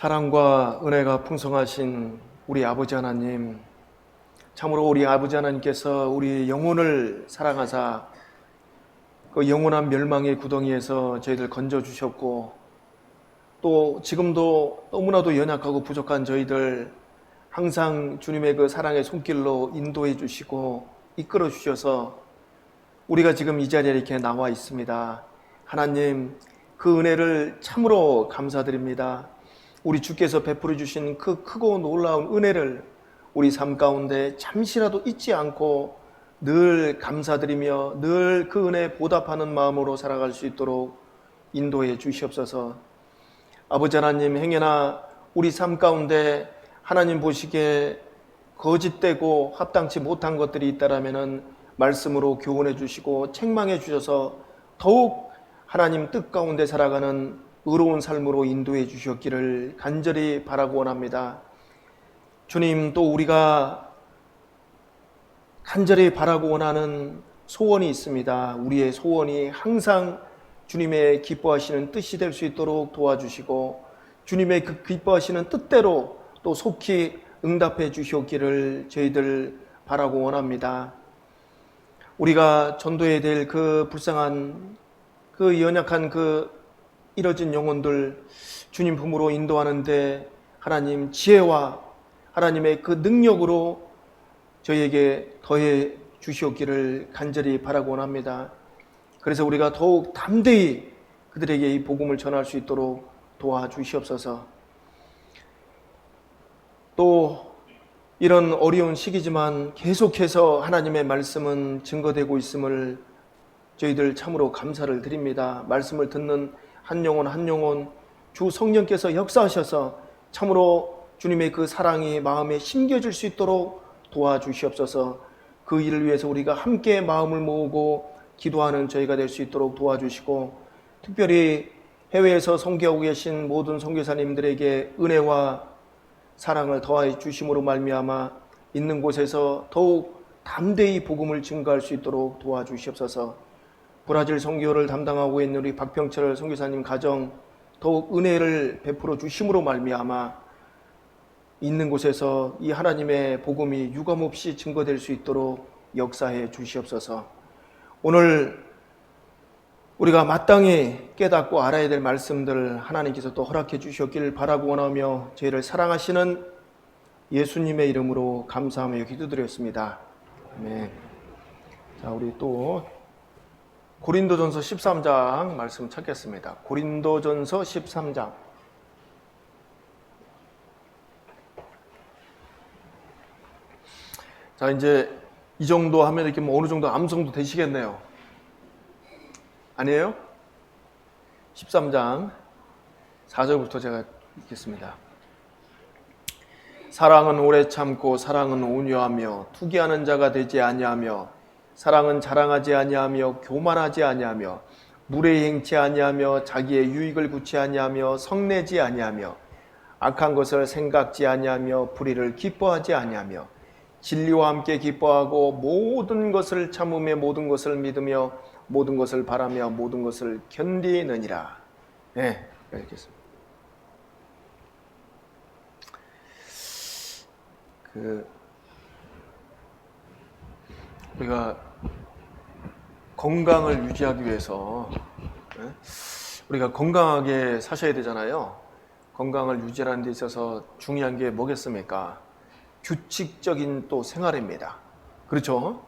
사랑과 은혜가 풍성하신 우리 아버지 하나님, 참으로 우리 아버지 하나님께서 우리 영혼을 사랑하사 그 영원한 멸망의 구덩이에서 저희들 건져주셨고, 또 지금도 너무나도 연약하고 부족한 저희들 항상 주님의 그 사랑의 손길로 인도해 주시고 이끌어 주셔서 우리가 지금 이 자리에 이렇게 나와 있습니다. 하나님, 그 은혜를 참으로 감사드립니다. 우리 주께서 베풀어 주신 그 크고 놀라운 은혜를 우리 삶 가운데 잠시라도 잊지 않고 늘 감사드리며 늘 그 은혜에 보답하는 마음으로 살아갈 수 있도록 인도해 주시옵소서. 아버지 하나님, 행여나 우리 삶 가운데 하나님 보시기에 거짓되고 합당치 못한 것들이 있다라면은 말씀으로 교훈해 주시고 책망해 주셔서 더욱 하나님 뜻 가운데 살아가는 의로운 삶으로 인도해 주셨기를 간절히 바라고 원합니다. 주님, 또 우리가 간절히 바라고 원하는 소원이 있습니다. 우리의 소원이 항상 주님의 기뻐하시는 뜻이 될 수 있도록 도와주시고 주님의 그 기뻐하시는 뜻대로 또 속히 응답해 주셨기를 저희들 바라고 원합니다. 우리가 전도해야 될 그 불쌍한 그 연약한 그 이뤄진 영혼들 주님 품으로 인도하는데 하나님 지혜와 하나님의 그 능력으로 저희에게 더해 주시옵기를 간절히 바라고 원합니다. 그래서 우리가 더욱 담대히 그들에게 이 복음을 전할 수 있도록 도와주시옵소서. 또 이런 어려운 시기지만 계속해서 하나님의 말씀은 증거되고 있음을 저희들 참으로 감사를 드립니다. 말씀을 듣는 한 영혼 한 영혼 주 성령께서 역사하셔서 참으로 주님의 그 사랑이 마음에 심겨질 수 있도록 도와주시옵소서. 그 일을 위해서 우리가 함께 마음을 모으고 기도하는 저희가 될 수 있도록 도와주시고, 특별히 해외에서 선교하고 계신 모든 선교사님들에게 은혜와 사랑을 더하여 주심으로 말미암아 있는 곳에서 더욱 담대히 복음을 증거할 수 있도록 도와주시옵소서. 브라질 선교를 담당하고 있는 우리 박병철 선교사님 가정 더욱 은혜를 베풀어 주심으로 말미암아 있는 곳에서 이 하나님의 복음이 유감없이 증거될 수 있도록 역사해 주시옵소서. 오늘 우리가 마땅히 깨닫고 알아야 될 말씀들 하나님께서 또 허락해 주셨기를 바라고 원하며 저희를 사랑하시는 예수님의 이름으로 감사하며 기도드렸습니다. 아멘. 자, 우리 또 고린도전서 13장 말씀 찾겠습니다. 고린도전서 13장. 자, 이제 이 정도 하면 이렇게 뭐 어느 정도 암송도 되시겠네요. 아니에요? 13장 4절부터 제가 읽겠습니다. 사랑은 오래 참고 사랑은 온유하며 투기하는 자가 되지 아니하며 사랑은 자랑하지 아니하며 교만하지 아니하며 무례히 행치 아니하며 자기의 유익을 구치 아니하며 성내지 아니하며 악한 것을 생각지 아니하며 불의를 기뻐하지 아니하며 진리와 함께 기뻐하고 모든 것을 참으며 모든 것을 믿으며 모든 것을 바라며 모든 것을 견디느니라. 네, 읽겠습니다. 우리가 건강을 유지하기 위해서 우리가 건강하게 사셔야 되잖아요. 건강을 유지하는 데 있어서 중요한 게 뭐겠습니까? 규칙적인 또 생활입니다. 그렇죠?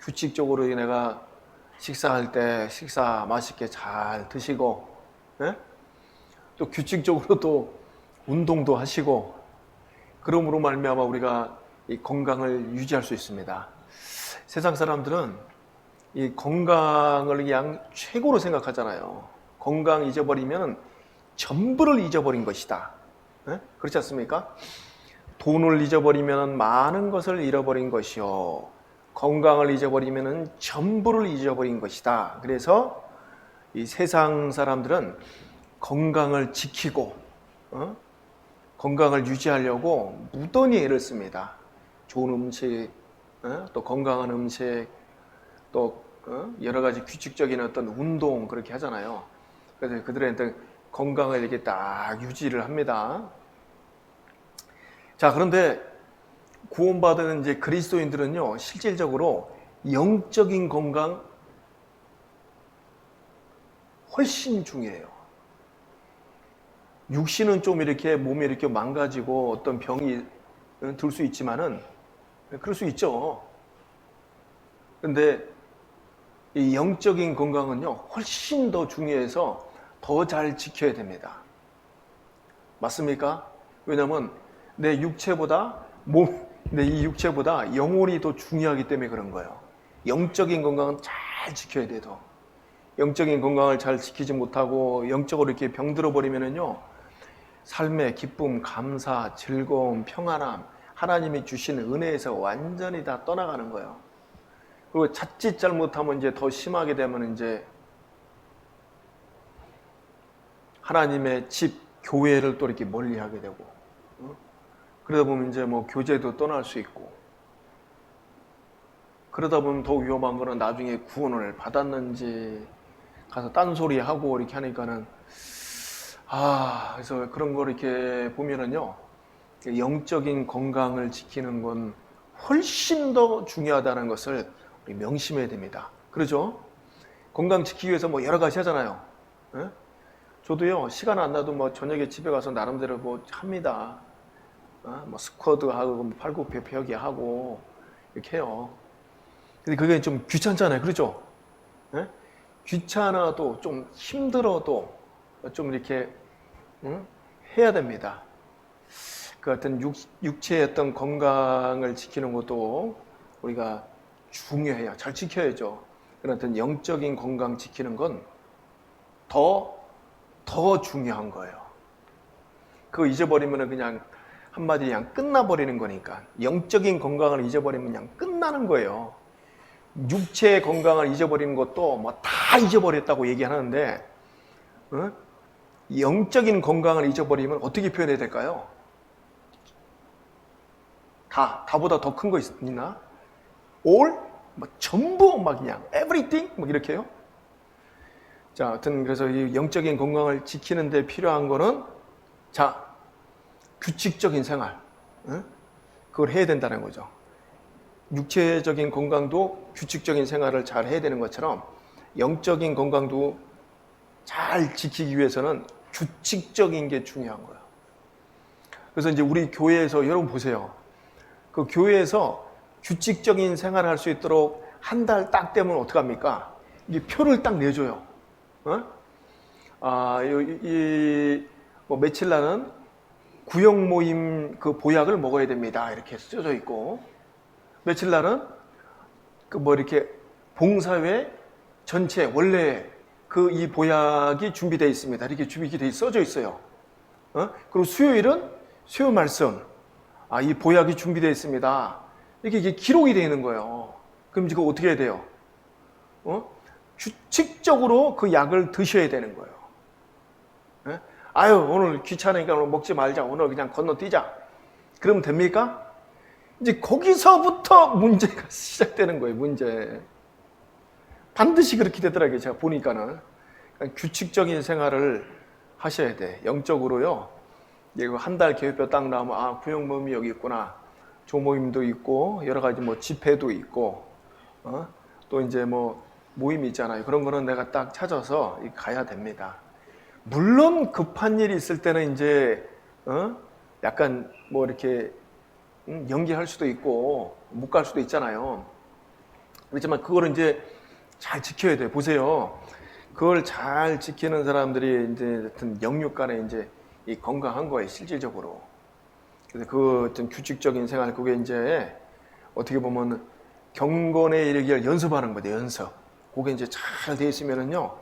규칙적으로 내가 식사할 때 식사 맛있게 잘 드시고, 또 규칙적으로 또 운동도 하시고, 그러므로 말미암아 우리가 이 건강을 유지할 수 있습니다. 세상 사람들은 이 건강을 그냥 최고로 생각하잖아요. 건강 잊어버리면 전부를 잊어버린 것이다. 그렇지 않습니까? 돈을 잊어버리면 많은 것을 잃어버린 것이요, 건강을 잊어버리면 전부를 잊어버린 것이다. 그래서 이 세상 사람들은 건강을 지키고 건강을 유지하려고 무던히 애를 씁니다. 좋은 음식, 또 건강한 음식, 또 여러 가지 규칙적인 어떤 운동 그렇게 하잖아요. 그래서 그들한테 건강을 이렇게 딱 유지를 합니다. 자, 그런데 구원받은 이제 그리스도인들은요, 실질적으로 영적인 건강 훨씬 중요해요. 육신은 좀 이렇게 몸이 이렇게 망가지고 어떤 병이 들 수 있지만은, 그럴 수 있죠. 근데 이 영적인 건강은요, 훨씬 더 중요해서 더 잘 지켜야 됩니다. 맞습니까? 왜냐면 내 육체보다 내 이 육체보다 영혼이 더 중요하기 때문에 그런 거예요. 영적인 건강은 잘 지켜야 돼도. 영적인 건강을 잘 지키지 못하고 영적으로 이렇게 병들어 버리면은요, 삶의 기쁨, 감사, 즐거움, 평안함, 하나님이 주신 은혜에서 완전히 다 떠나가는 거예요. 그리고 자칫 잘못하면 이제 더 심하게 되면 이제 하나님의 집, 교회를 또 이렇게 멀리 하게 되고, 그러다 보면 이제 뭐 교제도 떠날 수 있고, 그러다 보면 더 위험한 거는 나중에 구원을 받았는지 가서 딴소리 하고 이렇게 하니까는, 그래서 그런 걸 이렇게 보면은요, 영적인 건강을 지키는 건 훨씬 더 중요하다는 것을 우리 명심해야 됩니다. 그러죠? 건강 지키기 위해서 뭐 여러 가지 하잖아요. 예? 저도요, 시간 안 나도 뭐 저녁에 집에 가서 나름대로 뭐 합니다. 뭐 스쿼드 하고, 뭐 팔굽혀펴기 하고, 이렇게 해요. 근데 그게 좀 귀찮잖아요. 그렇죠? 예? 귀찮아도 좀 힘들어도 좀 이렇게 해야 됩니다. 그 어떤 육체의 어떤 건강을 지키는 것도 우리가 중요해요. 잘 지켜야죠. 그런 어떤 영적인 건강 지키는 건 더 중요한 거예요. 그거 잊어버리면 그냥 한마디 그냥 끝나버리는 거니까. 영적인 건강을 잊어버리면 그냥 끝나는 거예요. 육체의 건강을 잊어버리는 것도 뭐 다 잊어버렸다고 얘기하는데, 영적인 건강을 잊어버리면 어떻게 표현해야 될까요? 다보다 더 큰 거 있나? all? 뭐 전부 막 그냥 everything? 뭐 이렇게요? 자, 하여튼 그래서 이 영적인 건강을 지키는 데 필요한 거는, 자, 규칙적인 생활. 그걸 해야 된다는 거죠. 육체적인 건강도 규칙적인 생활을 잘 해야 되는 것처럼 영적인 건강도 잘 지키기 위해서는 규칙적인 게 중요한 거예요. 그래서 이제 우리 교회에서 여러분 보세요. 그 교회에서 규칙적인 생활을 할 수 있도록 한 달 딱 되면 어떡합니까? 이게 표를 딱 내줘요. 뭐 며칠 날은 구역 모임 그 보약을 먹어야 됩니다. 이렇게 써져 있고, 며칠 날은 그 뭐 이렇게 봉사회 전체 원래 그 이 보약이 준비되어 있습니다. 이렇게 준비되어 써져 있어요. 그리고 수요일은 수요 말씀. 이 보약이 준비되어 있습니다. 이게 기록이 되어 있는 거예요. 그럼 이거 어떻게 해야 돼요? 규칙적으로 그 약을 드셔야 되는 거예요. 오늘 귀찮으니까 오늘 먹지 말자. 오늘 그냥 건너뛰자. 그러면 됩니까? 이제 거기서부터 문제가 시작되는 거예요, 문제. 반드시 그렇게 되더라고요, 제가 보니까는. 그러니까 규칙적인 생활을 하셔야 돼. 영적으로요. 한 달 계획표 딱 나오면, 구역 모임이 여기 있구나. 조모임도 있고, 여러 가지 뭐 집회도 있고, 또 이제 뭐 모임이 있잖아요. 그런 거는 내가 딱 찾아서 가야 됩니다. 물론 급한 일이 있을 때는 이제, 약간 뭐 이렇게 연기할 수도 있고 못 갈 수도 있잖아요. 그렇지만 그거를 이제 잘 지켜야 돼요. 보세요. 그걸 잘 지키는 사람들이 이제 어떤 영육 간에 이제 이 건강한 거예요, 실질적으로. 그래서 그 어떤 규칙적인 생활, 그게 이제 어떻게 보면 경건에 이르기를 연습하는 거예요, 연습. 그게 이제 잘 돼 있으면은요,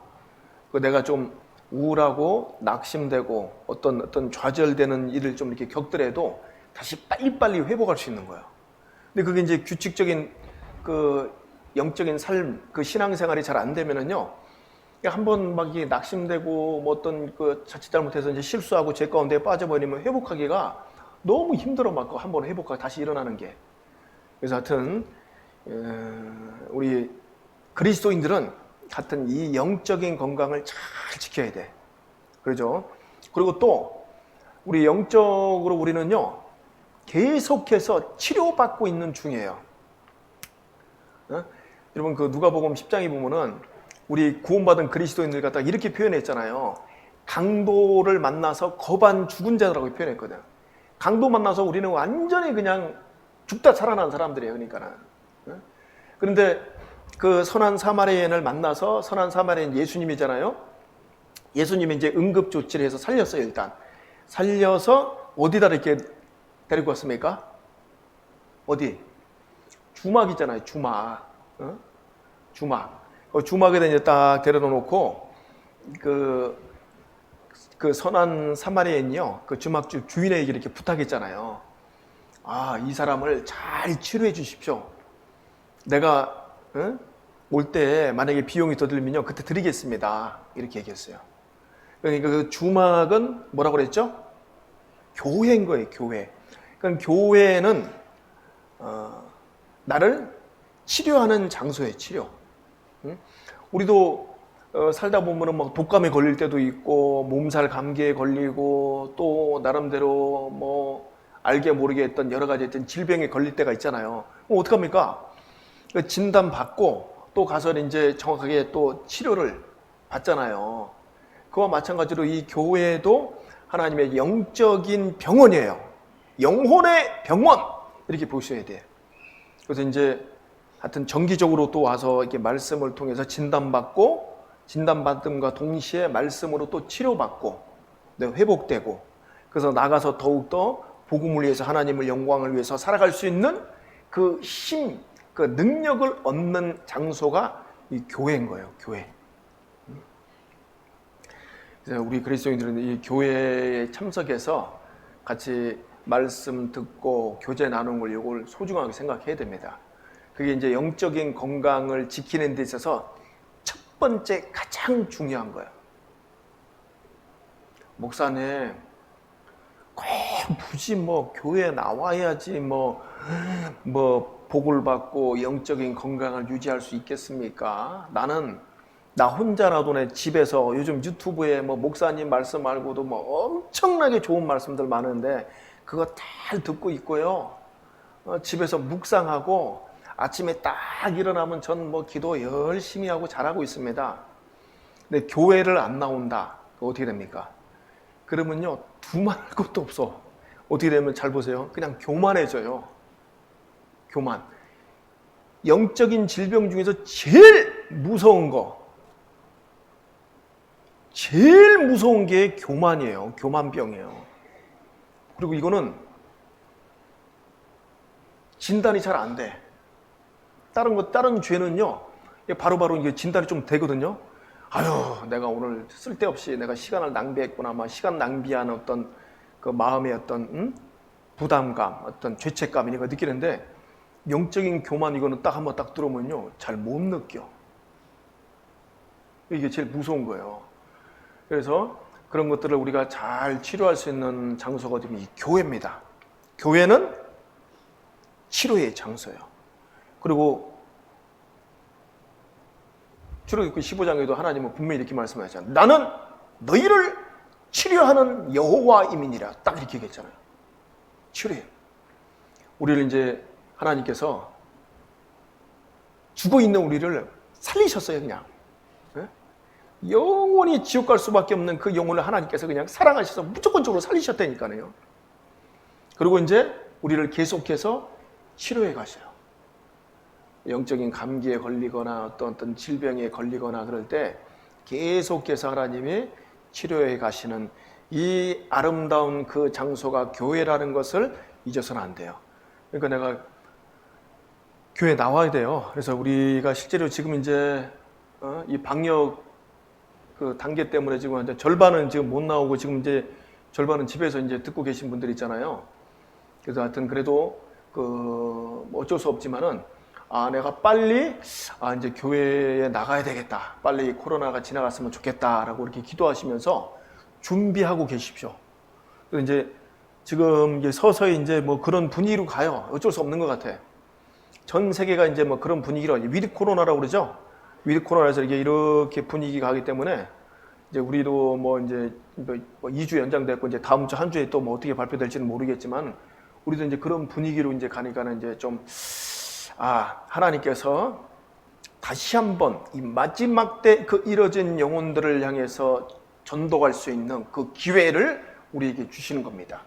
그 내가 좀 우울하고 낙심되고 어떤 좌절되는 일을 좀 이렇게 겪더라도 다시 빨리빨리 회복할 수 있는 거예요. 근데 그게 이제 규칙적인 그 영적인 삶, 그 신앙생활이 잘 안 되면은요, 한번 막 이게 낙심되고 뭐 어떤 그 자칫 잘못해서 이제 실수하고 죄 가운데 빠져버리면 회복하기가 너무 힘들어, 막 한번 회복하고 다시 일어나는 게. 그래서 하여튼 우리 그리스도인들은 하여튼 이 영적인 건강을 잘 지켜야 돼. 그러죠? 그리고 또 우리 영적으로 우리는요, 계속해서 치료받고 있는 중이에요. 여러분 그 누가복음 10장에 보면은 우리 구원받은 그리스도인들 갖다가 이렇게 표현했잖아요. 강도를 만나서 거반 죽은 자라고 표현했거든. 강도 만나서 우리는 완전히 그냥 죽다 살아난 사람들이에요. 그러니까는. 그런데 그 선한 사마리아인을 만나서, 선한 사마리아인 예수님이잖아요. 예수님이 이제 응급 조치를 해서 살렸어요. 일단 살려서 어디다 이렇게 데리고 왔습니까? 어디? 주막이잖아요. 주막. 주막. 주막에다 이제 딱 데려다 놓고 그 선한 사마리아인이요. 그 주막주 주인에게 이렇게 부탁했잖아요. 아, 이 사람을 잘 치료해 주십시오. 내가 올 때 만약에 비용이 더 들면요, 그때 드리겠습니다. 이렇게 얘기했어요. 그러니까 그 주막은 뭐라고 그랬죠? 교회인 거예요. 교회. 그러니까 교회는 나를 치료하는 장소예요. 치료. 우리도 살다 보면은 막 독감에 걸릴 때도 있고 몸살 감기에 걸리고 또 나름대로 뭐 알게 모르게 했던 여러 가지 했던 질병에 걸릴 때가 있잖아요. 어떡합니까? 진단 받고 또 가서 이제 정확하게 또 치료를 받잖아요. 그와 마찬가지로 이 교회도 하나님의 영적인 병원이에요. 영혼의 병원 이렇게 보셔야 돼요. 그래서 이제 하여튼 정기적으로 또 와서 이렇게 말씀을 통해서 진단받고 진단받음과 동시에 말씀으로 또 치료받고 회복되고 그래서 나가서 더욱더 복음을 위해서 하나님을 영광을 위해서 살아갈 수 있는 그 힘, 그 능력을 얻는 장소가 이 교회인 거예요. 교회. 그래서 우리 그리스도인들은 이 교회에 참석해서 같이 말씀 듣고 교제 나누는 걸 이걸 소중하게 생각해야 됩니다. 그게 이제 영적인 건강을 지키는 데 있어서 첫 번째 가장 중요한 거예요. 목사님, 꼭 굳이 뭐 교회에 나와야지 뭐 복을 받고 영적인 건강을 유지할 수 있겠습니까? 나는 나 혼자라도 내 집에서 요즘 유튜브에 뭐 목사님 말씀 말고도 뭐 엄청나게 좋은 말씀들 많은데 그거 잘 듣고 있고요. 집에서 묵상하고 아침에 딱 일어나면 전 뭐 기도 열심히 하고 잘하고 있습니다. 근데 교회를 안 나온다. 어떻게 됩니까? 그러면요, 두말할 것도 없어. 어떻게 되면 잘 보세요. 그냥 교만해져요. 교만. 영적인 질병 중에서 제일 무서운 거. 제일 무서운 게 교만이에요. 교만병이에요. 그리고 이거는 진단이 잘 안 돼. 다른 죄는요, 바로바로 이게 진단이 좀 되거든요. 아유, 내가 오늘 쓸데없이 내가 시간을 낭비했구나. 막 시간 낭비한 어떤 그 마음의 어떤 부담감, 어떤 죄책감 이런 거 느끼는데 영적인 교만 이거는 딱 한번 딱 들어오면요, 잘 못 느껴. 이게 제일 무서운 거예요. 그래서 그런 것들을 우리가 잘 치료할 수 있는 장소가 되면 이 교회입니다. 교회는 치료의 장소예요. 그리고 출애굽기 15장에도 하나님은 분명히 이렇게 말씀하셨잖아요. 나는 너희를 치료하는 여호와임이니라. 딱 이렇게 얘기했잖아요. 치료해요. 우리를 이제 하나님께서 죽어있는 우리를 살리셨어요. 그냥. 영원히 지옥 갈 수밖에 없는 그 영혼을 하나님께서 그냥 사랑하셔서 무조건적으로 살리셨다니까요. 그리고 이제 우리를 계속해서 치료해 가셔요. 영적인 감기에 걸리거나 어떤 질병에 걸리거나 그럴 때 계속해서 하나님이 치료해 가시는 이 아름다운 그 장소가 교회라는 것을 잊어서는 안 돼요. 그러니까 내가 교회 나와야 돼요. 그래서 우리가 실제로 지금 이제 이 방역 그 단계 때문에 지금 이제 절반은 지금 못 나오고 지금 이제 절반은 집에서 이제 듣고 계신 분들 있잖아요. 그래서 하여튼 그래도 뭐 어쩔 수 없지만은 내가 빨리 이제 교회에 나가야 되겠다. 빨리 코로나가 지나갔으면 좋겠다라고 이렇게 기도하시면서 준비하고 계십시오. 그래서 이제 지금 이제 서서히 이제 뭐 그런 분위기로 가요. 어쩔 수 없는 것 같아. 전 세계가 이제 뭐 그런 분위기로 위드 코로나라고 그러죠. 위드 코로나에서 이렇게 분위기가 가기 때문에 이제 우리도 뭐 이제 2주 연장됐고 이제 다음 주 한 주에 또 뭐 어떻게 발표될지는 모르겠지만 우리도 이제 그런 분위기로 이제 가니까는 이제 좀, 하나님께서 다시 한번 이 마지막 때 그 이뤄진 영혼들을 향해서 전도할 수 있는 그 기회를 우리에게 주시는 겁니다.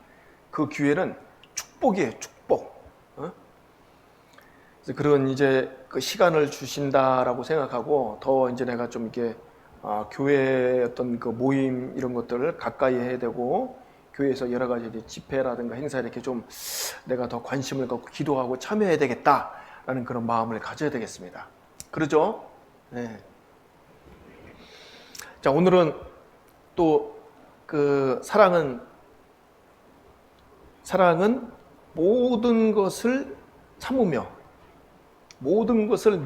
그 기회는 축복이에요, 축복. 그래서 그런 이제 그 시간을 주신다라고 생각하고 더 이제 내가 좀 이렇게 교회의 어떤 그 모임 이런 것들을 가까이 해야 되고 교회에서 여러 가지 이제 집회라든가 행사 이렇게 좀 내가 더 관심을 갖고 기도하고 참여해야 되겠다라는 그런 마음을 가져야 되겠습니다. 그러죠? 네. 자, 오늘은 또 그 사랑은 모든 것을 참으며 모든 것을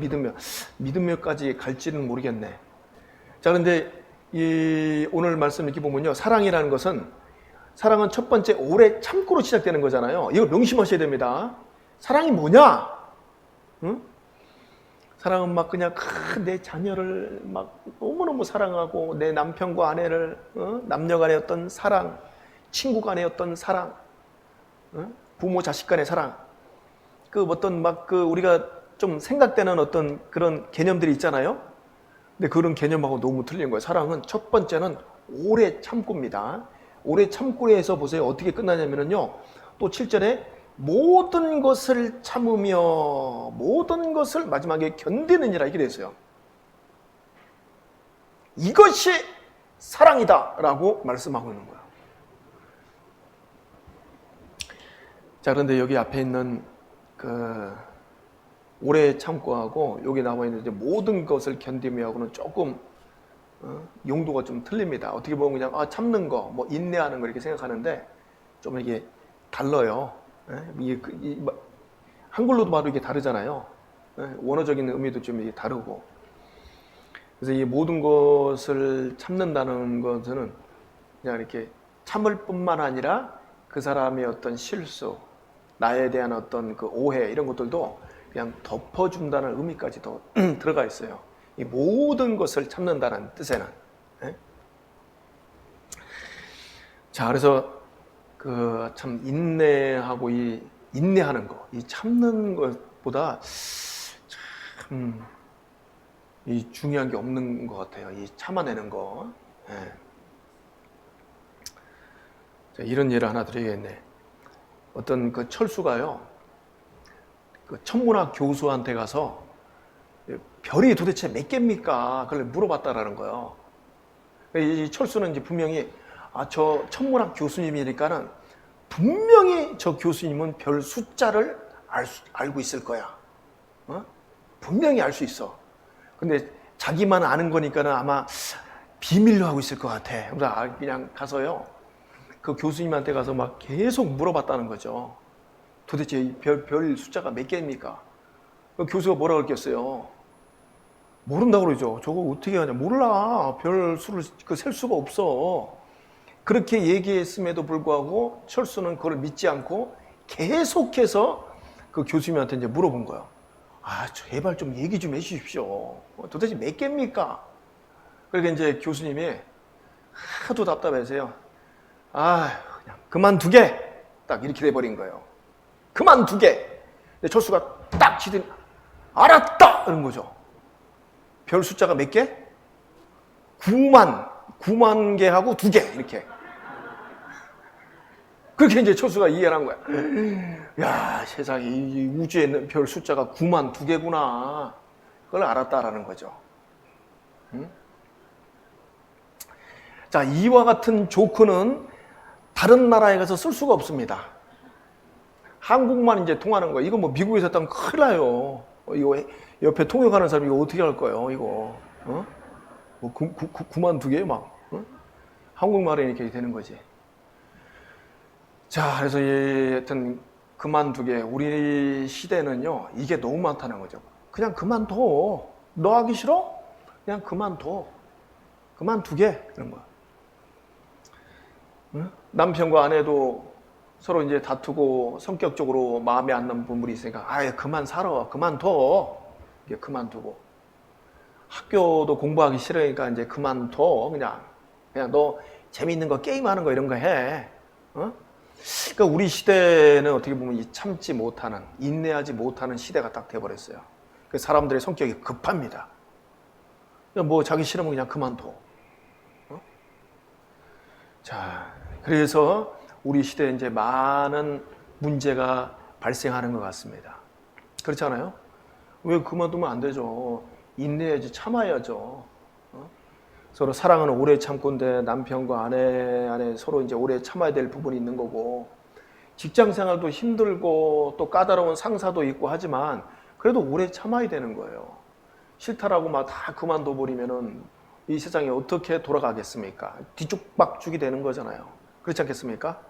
믿으며까지 갈지는 모르겠네. 자, 그런데 오늘 말씀 이렇게 보면요, 사랑은 첫 번째 오래 참고로 시작되는 거잖아요. 이걸 명심하셔야 됩니다. 사랑이 뭐냐? 응? 사랑은 막 그냥 내 자녀를 막 너무너무 사랑하고 내 남편과 아내를 남녀 간의 어떤 사랑, 친구 간의 어떤 사랑, 부모 자식 간의 사랑, 그 어떤 막 그 우리가 좀 생각되는 어떤 그런 개념들이 있잖아요. 근데 그런 개념하고 너무 틀린 거예요. 사랑은 첫 번째는 오래 참고입니다. 오래 참고에서 보세요. 어떻게 끝나냐면요. 또 7절에 모든 것을 참으며 모든 것을 마지막에 견디느니라 이렇게 되어 있어요. 이것이 사랑이다 라고 말씀하고 있는 거예요. 자, 그런데 여기 앞에 있는 그 오래 참고하고 여기 나와 있는 이제 모든 것을 견디며 하고는 조금 용도가 좀 틀립니다. 어떻게 보면 그냥 참는 거, 뭐 인내하는 거 이렇게 생각하는데 좀 이게 달라요. 한글로도 바로 이게 다르잖아요. 원어적인 의미도 좀 이게 다르고. 그래서 이 모든 것을 참는다는 것은 그냥 이렇게 참을 뿐만 아니라 그 사람의 어떤 실수, 나에 대한 어떤 그 오해 이런 것들도 그냥 덮어준다는 의미까지도 들어가 있어요. 이 모든 것을 참는다는 뜻에는. 자, 그래서 그 참 인내하고 이 인내하는 거, 이 참는 것보다 참 이 중요한 게 없는 것 같아요. 이 참아내는 거. 자, 이런 예를 하나 드리겠네. 어떤 그 철수가요, 그 천문학 교수한테 가서 별이 도대체 몇 개입니까? 그걸 물어봤다라는 거예요. 이 철수는 이제 분명히 저 천문학 교수님이니까는 분명히 저 교수님은 별 숫자를 알고 있을 거야. 분명히 알 수 있어. 근데 자기만 아는 거니까는 아마 비밀로 하고 있을 것 같아. 그래서 그냥 가서요, 그 교수님한테 가서 막 계속 물어봤다는 거죠. 도대체 이 별 숫자가 몇 개입니까? 그 교수가 뭐라고 했겠어요? 모른다고 그러죠. 저거 어떻게 하냐. 몰라. 별 수를 셀 수가 없어. 그렇게 얘기했음에도 불구하고 철수는 그걸 믿지 않고 계속해서 그 교수님한테 이제 물어본 거예요. 제발 좀 얘기 좀 해주십시오. 도대체 몇 개입니까? 그러니까 이제 교수님이 하도 답답해서요. 그냥 그만두게. 딱 이렇게 돼버린 거예요. 그만두게. 근데 철수가 딱 지더니 알았다! 이런 거죠. 별 숫자가 몇 개? 9만 개하고 2개 이렇게. 그렇게 이제 철수가 이해를 한 거야. 야, 세상에 이 우주에 있는 별 숫자가 9만 2개구나. 그걸 알았다라는 거죠. 자, 이와 같은 조크는 다른 나라에 가서 쓸 수가 없습니다. 한국만 이제 통하는 거예요. 이거 뭐 미국에서 했다면 큰일 나요. 이거 옆에 통역하는 사람이 이거 어떻게 할 거예요, 이거. 뭐 9만 2개 막. 한국말에 이렇게 되는 거지. 자, 그래서 하여튼 그만두게. 우리 시대는요, 이게 너무 많다는 거죠. 그냥 그만둬. 너 하기 싫어? 그냥 그만둬. 그만두게. 이런 거야. 남편과 아내도 서로 이제 다투고 성격적으로 마음에 안 드는 부분이 있으니까 그만 살아. 그만둬. 이게 그만두고. 학교도 공부하기 싫으니까 이제 그만둬. 그냥 너 재미있는 거 게임하는 거 이런 거 해. 그러니까 우리 시대는 어떻게 보면 이 참지 못하는, 인내하지 못하는 시대가 딱 돼버렸어요. 그래서 사람들의 성격이 급합니다. 그냥 뭐 자기 싫으면 그냥 그만둬. 자, 그래서 우리 시대에 이제 많은 문제가 발생하는 것 같습니다. 그렇지 않아요? 왜 그만두면 안 되죠? 인내해야지, 참아야죠. 서로 사랑은 오래 참고인데 남편과 아내 안에 서로 이제 오래 참아야 될 부분이 있는 거고, 직장 생활도 힘들고 또 까다로운 상사도 있고 하지만 그래도 오래 참아야 되는 거예요. 싫다라고 막 다 그만둬 버리면은 이 세상이 어떻게 돌아가겠습니까? 뒤죽박죽이 되는 거잖아요. 그렇지 않겠습니까?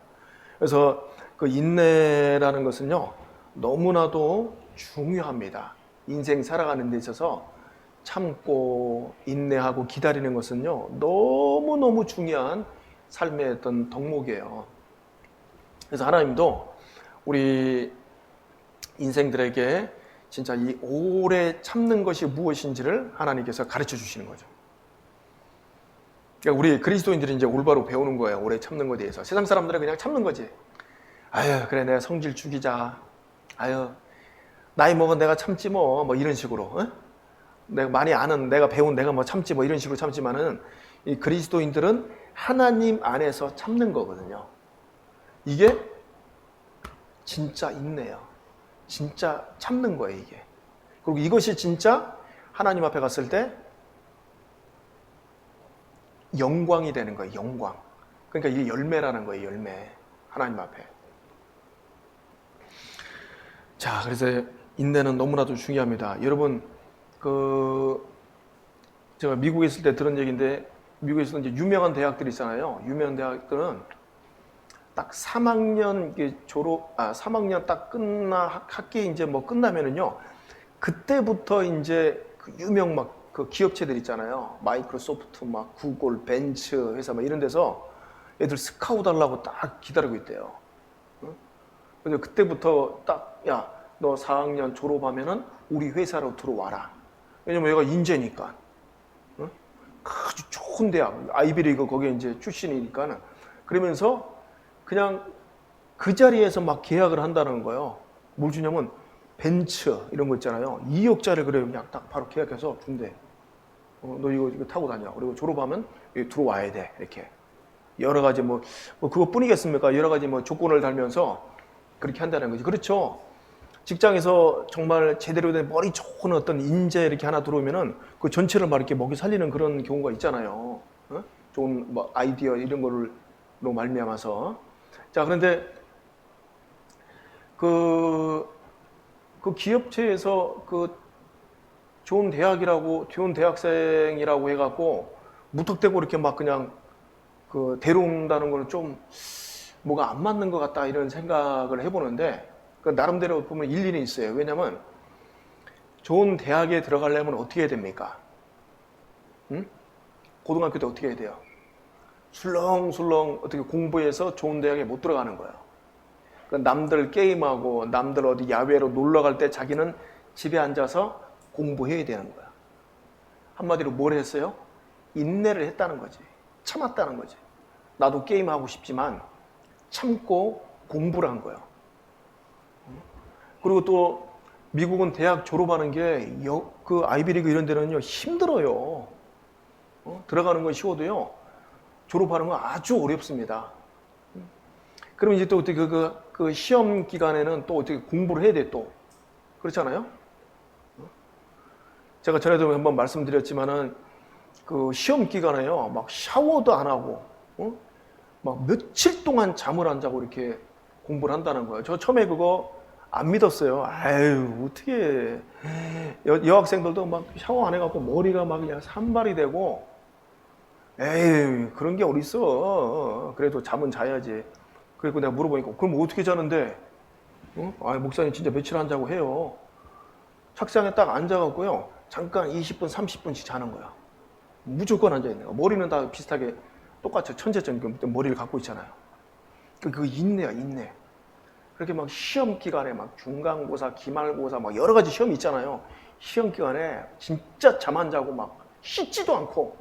그래서 그 인내라는 것은요, 너무나도 중요합니다. 인생 살아가는 데 있어서 참고 인내하고 기다리는 것은요, 너무너무 중요한 삶의 어떤 덕목이에요. 그래서 하나님도 우리 인생들에게 진짜 이 오래 참는 것이 무엇인지를 하나님께서 가르쳐 주시는 거죠. 그러니까 우리 그리스도인들이 이제 올바로 배우는 거예요. 오래 참는 것에 대해서. 세상 사람들은 그냥 참는 거지. 아유, 그래, 내가 성질 죽이자. 아유, 나이 먹은 내가 참지 뭐 이런 식으로. 어? 내가 많이 아는, 내가 배운 내가 뭐 참지 뭐 이런 식으로 참지만은 이 그리스도인들은 하나님 안에서 참는 거거든요. 이게 진짜 인내요. 진짜 참는 거예요, 이게. 그리고 이것이 진짜 하나님 앞에 갔을 때 영광이 되는 거예요, 영광. 그러니까 이게 열매라는 거예요, 열매. 하나님 앞에. 자, 그래서 인내는 너무나도 중요합니다. 여러분, 제가 미국에 있을 때 들은 얘기인데, 미국에서 이제 유명한 대학들이 있잖아요. 유명한 대학들은 딱 3학년 3학년 딱 학기 이제 뭐 끝나면은요, 그때부터 이제 그 유명 막 그 기업체들 있잖아요. 마이크로소프트, 막 구글, 벤츠 회사 막 이런 데서 애들 스카우트 하려고 딱 기다리고 있대요. 그래서 그때부터 딱, 야, 너 4학년 졸업하면은 우리 회사로 들어와라. 왜냐면 얘가 인재니까. 아주 좋은 대학, 아이비리그 거기에 이제 출신이니까는. 그러면서 그냥 그 자리에서 막 계약을 한다는 거예요. 뭘 주냐면 벤츠 이런 거 있잖아요. 2억짜리 그래 그냥 딱 바로 계약해서 준대. 너 이거 타고 다녀. 그리고 졸업하면 여기 들어와야 돼. 이렇게 여러 가지 뭐 그것뿐이겠습니까? 여러 가지 뭐 조건을 달면서 그렇게 한다는 거지. 그렇죠. 직장에서 정말 제대로 된 머리 좋은 어떤 인재 이렇게 하나 들어오면은 그 전체를 막 이렇게 먹이 살리는 그런 경우가 있잖아요. 좋은 뭐 아이디어 이런 거로 말미암아서. 자, 그런데 그 기업체에서 그 좋은 대학이라고, 좋은 대학생이라고 해갖고 무턱대고 이렇게 막 그냥 그 데려온다는 거는 좀 뭐가 안 맞는 것 같다 이런 생각을 해보는데, 그 나름대로 보면 일리는 있어요. 왜냐면 좋은 대학에 들어가려면 어떻게 해야 됩니까? 고등학교 때 어떻게 해야 돼요? 술렁술렁 어떻게 공부해서 좋은 대학에 못 들어가는 거예요. 남들 게임하고 남들 어디 야외로 놀러 갈 때 자기는 집에 앉아서 공부해야 되는 거야. 한마디로 뭘 했어요? 인내를 했다는 거지. 참았다는 거지. 나도 게임하고 싶지만 참고 공부를 한 거야. 그리고 또 미국은 대학 졸업하는 게 그 아이비리그 이런 데는요 힘들어요. 들어가는 건 쉬워도요 졸업하는 건 아주 어렵습니다. 그럼 이제 또 어떻게 그 시험 기간에는 또 어떻게 공부를 해야 돼 또. 그렇잖아요? 제가 전에도 한번 말씀드렸지만은 그 시험 기간에요 막 샤워도 안 하고 막 며칠 동안 잠을 안 자고 이렇게 공부를 한다는 거예요. 저 처음에 그거 안 믿었어요. 아유, 어떻게 여학생들도 막 샤워 안 해갖고 머리가 막 그냥 산발이 되고, 에이, 그런 게 어딨어. 그래도 잠은 자야지. 그리고 내가 물어보니까 그럼 어떻게 자는데? 아, 목사님 진짜 며칠 안 자고 해요. 책상에 딱 앉아갖고요 잠깐 20분 30분씩 자는 거야. 무조건 앉아있는 거야. 머리는 다 비슷하게 똑같이 천재적인 머리를 갖고 있잖아요. 그 인내야, 인내. 그렇게 막 시험 기간에 막 중간고사, 기말고사 막 여러 가지 시험이 있잖아요. 시험 기간에 진짜 잠 안 자고 막 씻지도 않고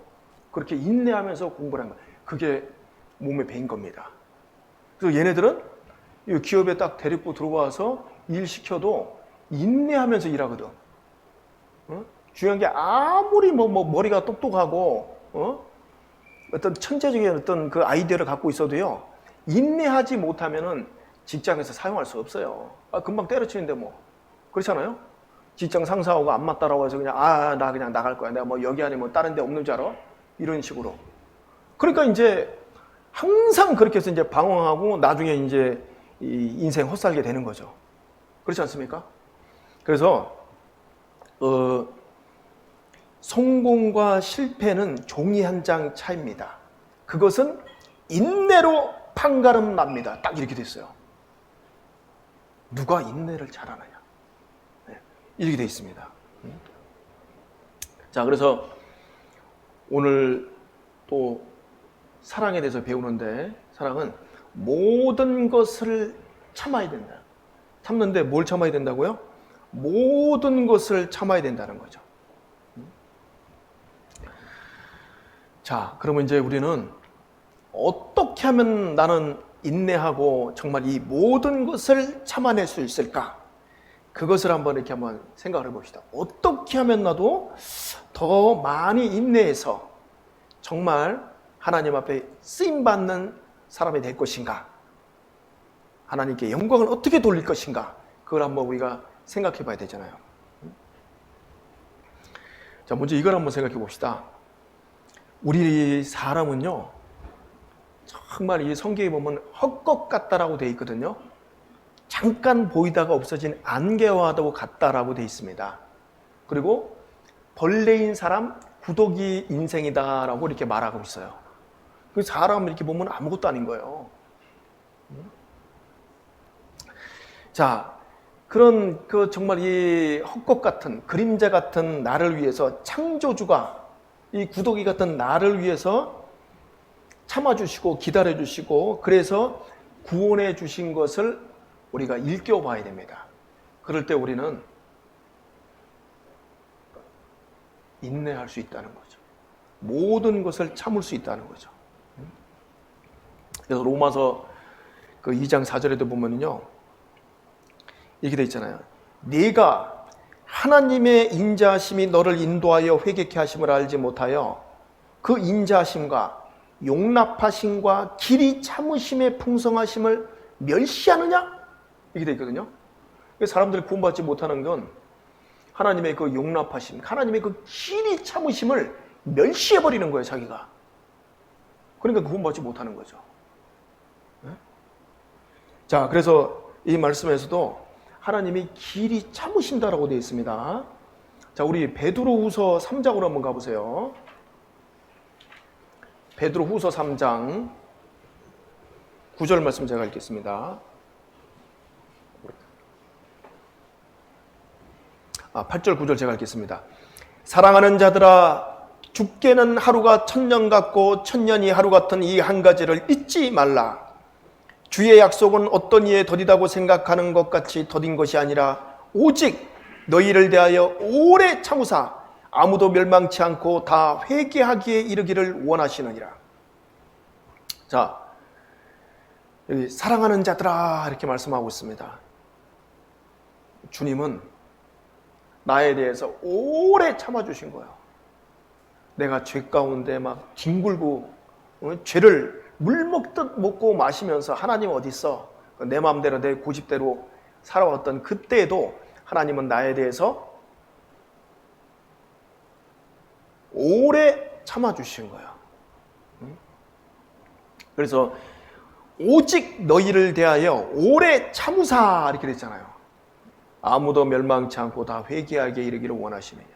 그렇게 인내하면서 공부를 한 거예요. 그게 몸에 배인 겁니다. 그래서 얘네들은 이 기업에 딱 데리고 들어와서 일 시켜도 인내하면서 일하거든. 중요한 게 아무리 머리가 똑똑하고 어떤 천재적인 어떤 그 아이디어를 갖고 있어도요, 인내하지 못하면은 직장에서 사용할 수 없어요. 금방 때려치는데 뭐 그렇잖아요. 직장 상사하고 안 맞다라고 해서 그냥 나 그냥 나갈 거야. 내가 뭐 여기 아니면 다른 데 없는 줄 알아? 이런 식으로. 그러니까 이제 항상 그렇게 해서 이제 방황하고 나중에 이제 이 인생 헛살게 되는 거죠. 그렇지 않습니까? 그래서 성공과 실패는 종이 한 장 차이입니다. 그것은 인내로 판가름 납니다. 딱 이렇게 됐어요. 누가 인내를 잘하느냐. 네, 이렇게 돼 있습니다. 자, 그래서 오늘 또 사랑에 대해서 배우는데, 사랑은 모든 것을 참아야 된다. 참는데 뭘 참아야 된다고요? 모든 것을 참아야 된다는 거죠. 자, 그러면 이제 우리는 어떻게 하면 나는 인내하고 정말 이 모든 것을 참아낼 수 있을까? 그것을 한번 생각을 해봅시다. 어떻게 하면 나도 더 많이 인내해서 정말 하나님 앞에 쓰임받는 사람이 될 것인가? 하나님께 영광을 어떻게 돌릴 것인가? 그걸 한번 우리가 생각해 봐야 되잖아요. 자, 먼저 이걸 한번 생각해 봅시다. 우리 사람은요, 정말 이 성경에 보면 헛것 같다라고 되어 있거든요. 잠깐 보이다가 없어진 안개와도 같다라고 되어 있습니다. 그리고 벌레인 사람, 구더기 인생이다라고 이렇게 말하고 있어요. 그 사람 이렇게 보면 아무것도 아닌 거예요. 자, 그런 정말 이 헛것 같은 그림자 같은 나를 위해서 창조주가 이 구더기 같은 나를 위해서 참아주시고 기다려주시고 그래서 구원해 주신 것을 우리가 일깨워봐야 됩니다. 그럴 때 우리는 인내할 수 있다는 거죠. 모든 것을 참을 수 있다는 거죠. 그래서 로마서 2장 4절에도 보면요, 이렇게 돼 있잖아요. 네가 하나님의 인자하심이 너를 인도하여 회개케 하심을 알지 못하여 그 인자하심과 용납하심과 길이 참으심의 풍성하심을 멸시하느냐? 이렇게 돼 있거든요. 사람들이 구원받지 못하는 건 하나님의 그 용납하심, 하나님의 그 길이 참으심을 멸시해버리는 거예요, 자기가. 그러니까 구원받지 못하는 거죠. 자, 그래서 이 말씀에서도 하나님이 길이 참으신다라고 되어 있습니다. 자, 우리 베드로후서 3장으로 한번 가보세요. 베드로후서 3장 9절 말씀 제가 읽겠습니다. 8절 9절 제가 읽겠습니다. 사랑하는 자들아, 죽게는 하루가 1000년 같고 1000년이 하루 같은 이 한 가지를 잊지 말라. 주의 약속은 어떤 이에 더디다고 생각하는 것 같이 더딘 것이 아니라 오직 너희를 대하여 오래 참으사 아무도 멸망치 않고 다 회개하기에 이르기를 원하시느니라. 자, 여기 사랑하는 자들아 이렇게 말씀하고 있습니다. 주님은 나에 대해서 오래 참아주신 거예요. 내가 죄 가운데 막 뒹굴고 죄를 물 먹듯 먹고 마시면서 하나님 어디 있어? 내 마음대로 내 고집대로 살아왔던 그때에도 하나님은 나에 대해서 오래 참아주신 거예요. 그래서 오직 너희를 대하여 오래 참으사 이렇게 됐잖아요. 아무도 멸망치 않고 다 회개하게 이르기를 원하시느냐.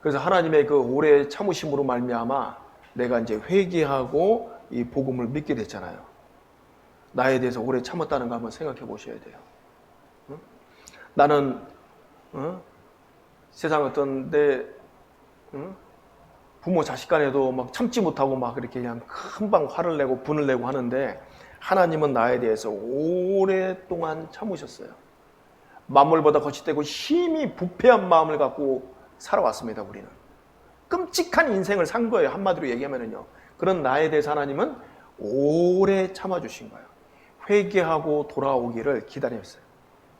그래서 하나님의 그 오래 참으심으로 말미암아 내가 이제 회개하고 이 복음을 믿게 됐잖아요. 나에 대해서 오래 참았다는 거 한번 생각해 보셔야 돼요. 나는 세상 어떤 내 부모 자식 간에도 막 참지 못하고 막 이렇게 그냥 금방 화를 내고 분을 내고 하는데 하나님은 나에 대해서 오랫동안 참으셨어요. 만물보다 거짓되고 힘이 부패한 마음을 갖고 살아왔습니다. 우리는 끔찍한 인생을 산 거예요. 한마디로 얘기하면요. 그런 나에 대해서 하나님은 오래 참아주신 거예요. 회개하고 돌아오기를 기다렸어요.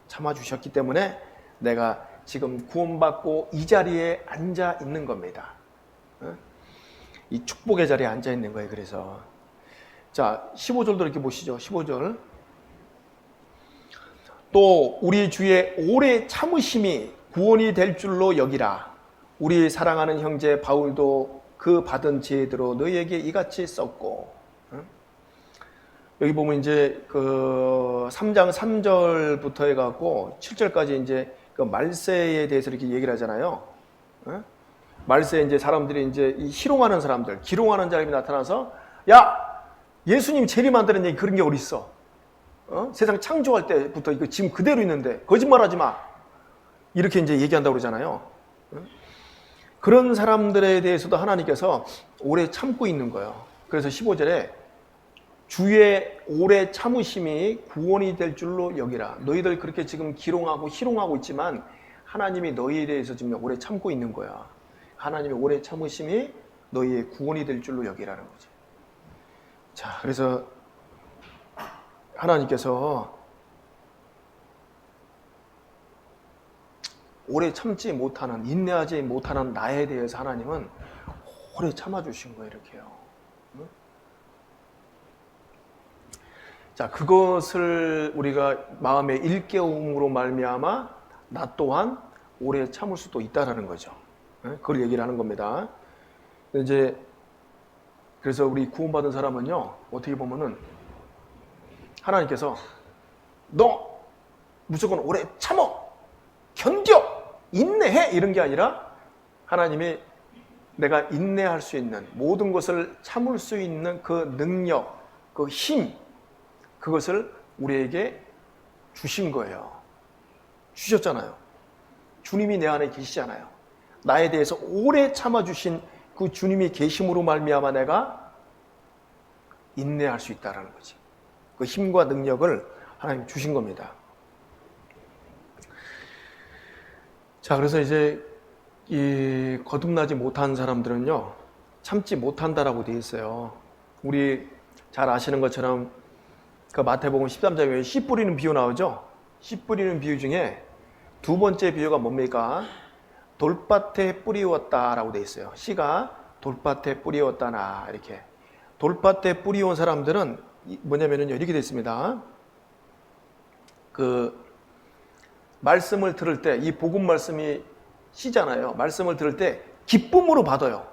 참아주셨기 때문에 내가 지금 구원받고 이 자리에 앉아 있는 겁니다. 이 축복의 자리에 앉아 있는 거예요. 그래서 자 15절도 이렇게 보시죠. 15절 또 우리 주의 오래 참으심이 구원이 될 줄로 여기라. 우리 사랑하는 형제 바울도 그 받은 지혜대로 너희에게 이같이 썼고. 여기 보면 이제 그 3장 3절부터 해갖고 7절까지 이제 그 말세에 대해서 이렇게 얘기를 하잖아요. 말세에 이제 사람들이 이제 이 희롱하는 사람들, 기롱하는 사람이 나타나서 야 예수님 재림한다는 얘기 그런 게 어디 있어? 세상 창조할 때부터 이거 지금 그대로 있는데 거짓말하지 마. 이렇게 이제 얘기한다고 그러잖아요. 그런 사람들에 대해서도 하나님께서 오래 참고 있는 거예요. 그래서 15절에 주의 오래 참으심이 구원이 될 줄로 여기라. 너희들 그렇게 지금 기롱하고 희롱하고 있지만 하나님이 너희에 대해서 지금 오래 참고 있는 거야. 하나님의 오래 참으심이 너희의 구원이 될 줄로 여기라는 거지. 자, 그래서 하나님께서 오래 참지 못하는, 인내하지 못하는 나에 대해서 하나님은 오래 참아주신 거예요. 이렇게요. 자, 그것을 우리가 마음의 일깨움으로 말미암아 나 또한 오래 참을 수도 있다라는 거죠. 그걸 얘기를 하는 겁니다. 이제 그래서 우리 구원받은 사람은요, 어떻게 보면은 하나님께서 너 무조건 오래 참어, 견뎌, 인내해 이런 게 아니라 하나님이 내가 인내할 수 있는 모든 것을 참을 수 있는 그 능력, 그 힘, 그것을 우리에게 주신 거예요. 주셨잖아요. 주님이 내 안에 계시잖아요. 나에 대해서 오래 참아주신 그 주님이 계심으로 말미암아 내가 인내할 수 있다는 거지. 그 힘과 능력을 하나님 주신 겁니다. 자, 그래서 이제 이 거듭나지 못한 사람들은요, 참지 못한다라고 되어 있어요. 우리 잘 아시는 것처럼 그 마태복음 13장에 씨 뿌리는 비유 나오죠? 씨 뿌리는 비유 중에 두 번째 비유가 뭡니까? 돌밭에 뿌리웠다라고 되어 있어요. 씨가 돌밭에 뿌리웠다나 이렇게. 돌밭에 뿌리온 사람들은 뭐냐면요, 이렇게 되어 있습니다. 그 말씀을 들을 때, 이 복음 말씀이 씨잖아요. 말씀을 들을 때 기쁨으로 받아요.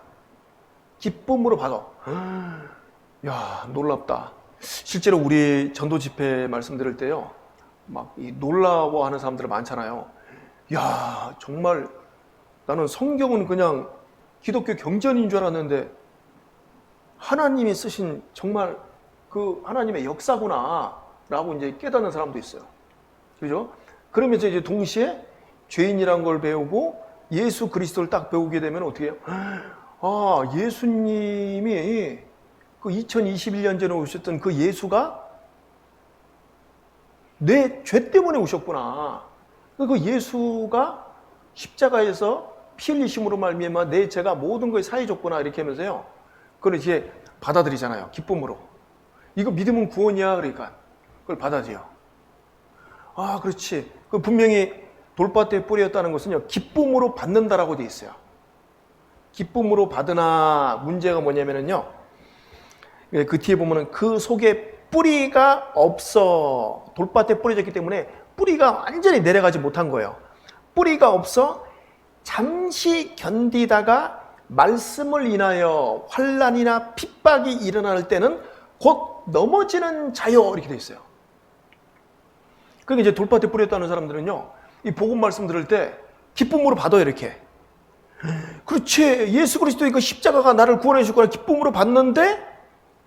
기쁨으로 받아. 야, 놀랍다. 실제로 우리 전도 집회 말씀 들을 때요, 막 이 놀라워하는 사람들 많잖아요. 야, 정말 나는 성경은 그냥 기독교 경전인 줄 알았는데 하나님이 쓰신 정말 그 하나님의 역사구나라고 이제 깨닫는 사람도 있어요. 그죠? 그러면서 이제 동시에 죄인이란 걸 배우고 예수 그리스도를 딱 배우게 되면 어떻게 해요? 아, 예수님이 그 2021년 전에 오셨던 그 예수가 내 죄 때문에 오셨구나. 그 예수가 십자가에서 피 흘리심으로 말미암아 내 죄가 모든 걸 사해줬구나 이렇게 하면서요. 그걸 이제 받아들이잖아요. 기쁨으로. 이거 믿으면 구원이야. 그러니까 그걸 받아들여. 아, 그렇지. 그 분명히 돌밭에 뿌렸다는 것은요, 기쁨으로 받는다라고 되어 있어요. 기쁨으로 받으나 문제가 뭐냐면요, 그 뒤에 보면은 그 속에 뿌리가 없어. 돌밭에 뿌려졌기 때문에 뿌리가 완전히 내려가지 못한 거예요. 뿌리가 없어 잠시 견디다가 말씀을 인하여 환난이나 핍박이 일어날 때는 곧 넘어지는 자요 이렇게 돼 있어요. 그러니까 이제 돌밭에 뿌렸다는 사람들은요, 이 복음 말씀 들을 때 기쁨으로 받아요. 이렇게. 그렇지, 예수 그리스도의 그 십자가가 나를 구원해 줄 거라 기쁨으로 받는데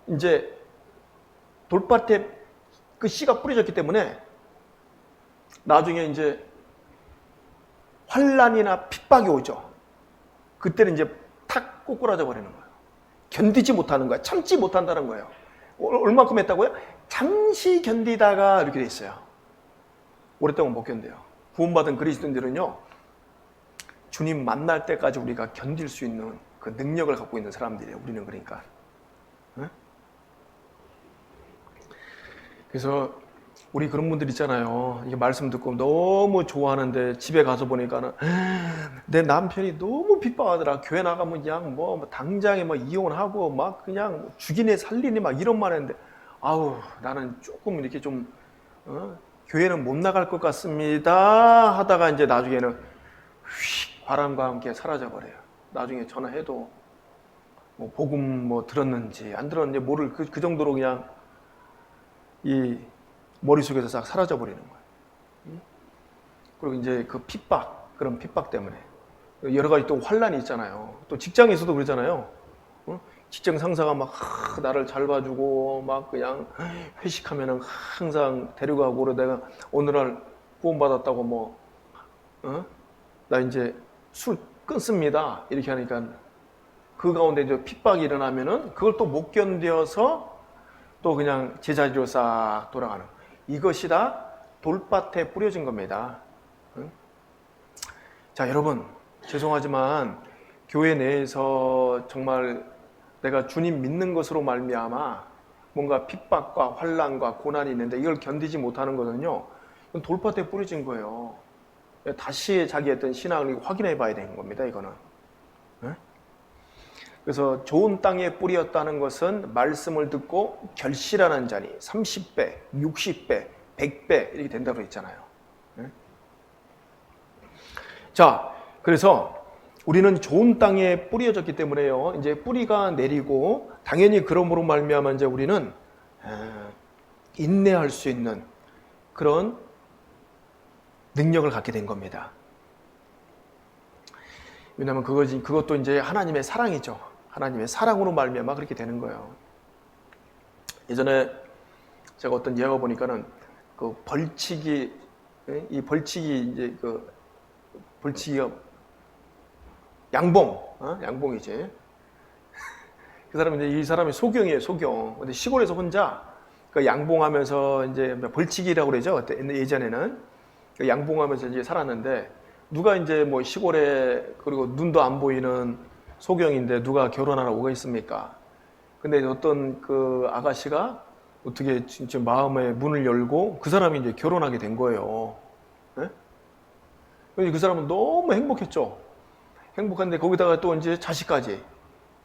이제 돌밭에 그 씨가 뿌려졌기 때문에 나중에 이제 환난이나 핍박이 오죠. 그때는 이제 탁 꼬꾸라져 버리는 거예요. 견디지 못하는 거야. 참지 못한다는 거예요. 얼마큼 했다고요? 잠시 견디다가 이렇게 돼 있어요. 오랫동안 못 견뎌요. 구원받은 그리스도인들은요, 주님 만날 때까지 우리가 견딜 수 있는 그 능력을 갖고 있는 사람들이에요. 우리는 그러니까. 그래서 우리 그런 분들 있잖아요. 이게 말씀 듣고 너무 좋아하는데 집에 가서 보니까는 내 남편이 너무 핍박하더라. 교회 나가면 그냥 뭐 당장에 막 이혼하고 막 그냥 죽이네 살리니 막 이런 말 했는데, 아우 나는 조금 이렇게 좀 교회는 못 나갈 것 같습니다 하다가 이제 나중에는 휙 바람과 함께 사라져 버려요. 나중에 전화해도 뭐 복음 뭐 들었는지 안 들었는지 모를 그 정도로 그냥 이 머릿속에서 싹 사라져 버리는 거예요. 그리고 이제 그 핍박, 그런 핍박 때문에 여러 가지 또 환란이 있잖아요. 또 직장에서도 그러잖아요. 직장 상사가 막 나를 잘 봐주고 막 그냥 회식하면은 항상 데려가고, 그러 내가 오늘날 구원받았다고 뭐 나 이제 술 끊습니다 이렇게 하니까 그 가운데 이제 핍박이 일어나면은 그걸 또 못 견뎌서 또 그냥 제자리로 싹 돌아가는, 이것이 다 돌밭에 뿌려진 겁니다. 자, 여러분 죄송하지만 교회 내에서 정말 내가 주님 믿는 것으로 말미암아 뭔가 핍박과 환난과 고난이 있는데 이걸 견디지 못하는 것은요, 이건 돌밭에 뿌려진 거예요. 다시 자기 어떤 신앙을 확인해 봐야 되는 겁니다, 이거는. 그래서 좋은 땅에 뿌렸다는 것은 말씀을 듣고 결실하는 자니 30배, 60배, 100배 이렇게 된다고 했잖아요. 자, 그래서 우리는 좋은 땅에 뿌려졌기 때문에요. 이제 뿌리가 내리고 당연히 그러므로 말미암아 이제 우리는 인내할 수 있는 그런 능력을 갖게 된 겁니다. 왜냐하면 그것도 이제 하나님의 사랑이죠. 하나님의 사랑으로 말미암아 그렇게 되는 거예요. 예전에 제가 어떤 예가 보니까는 그 벌치기, 이 벌치기 이제 그 벌치기가 양봉이지. 그 사람은 이제 이 사람이 소경이에요, 소경. 근데 시골에서 혼자 그 양봉하면서 이제 벌치기라고 그러죠. 예전에는 그 양봉하면서 이제 살았는데, 누가 이제 뭐 시골에 그리고 눈도 안 보이는 소경인데 누가 결혼하러 오겠습니까? 근데 어떤 그 아가씨가 어떻게 진짜 마음의 문을 열고 그 사람이 이제 결혼하게 된 거예요. 네? 그 사람은 너무 행복했죠. 행복한데 거기다가 또 이제 자식까지,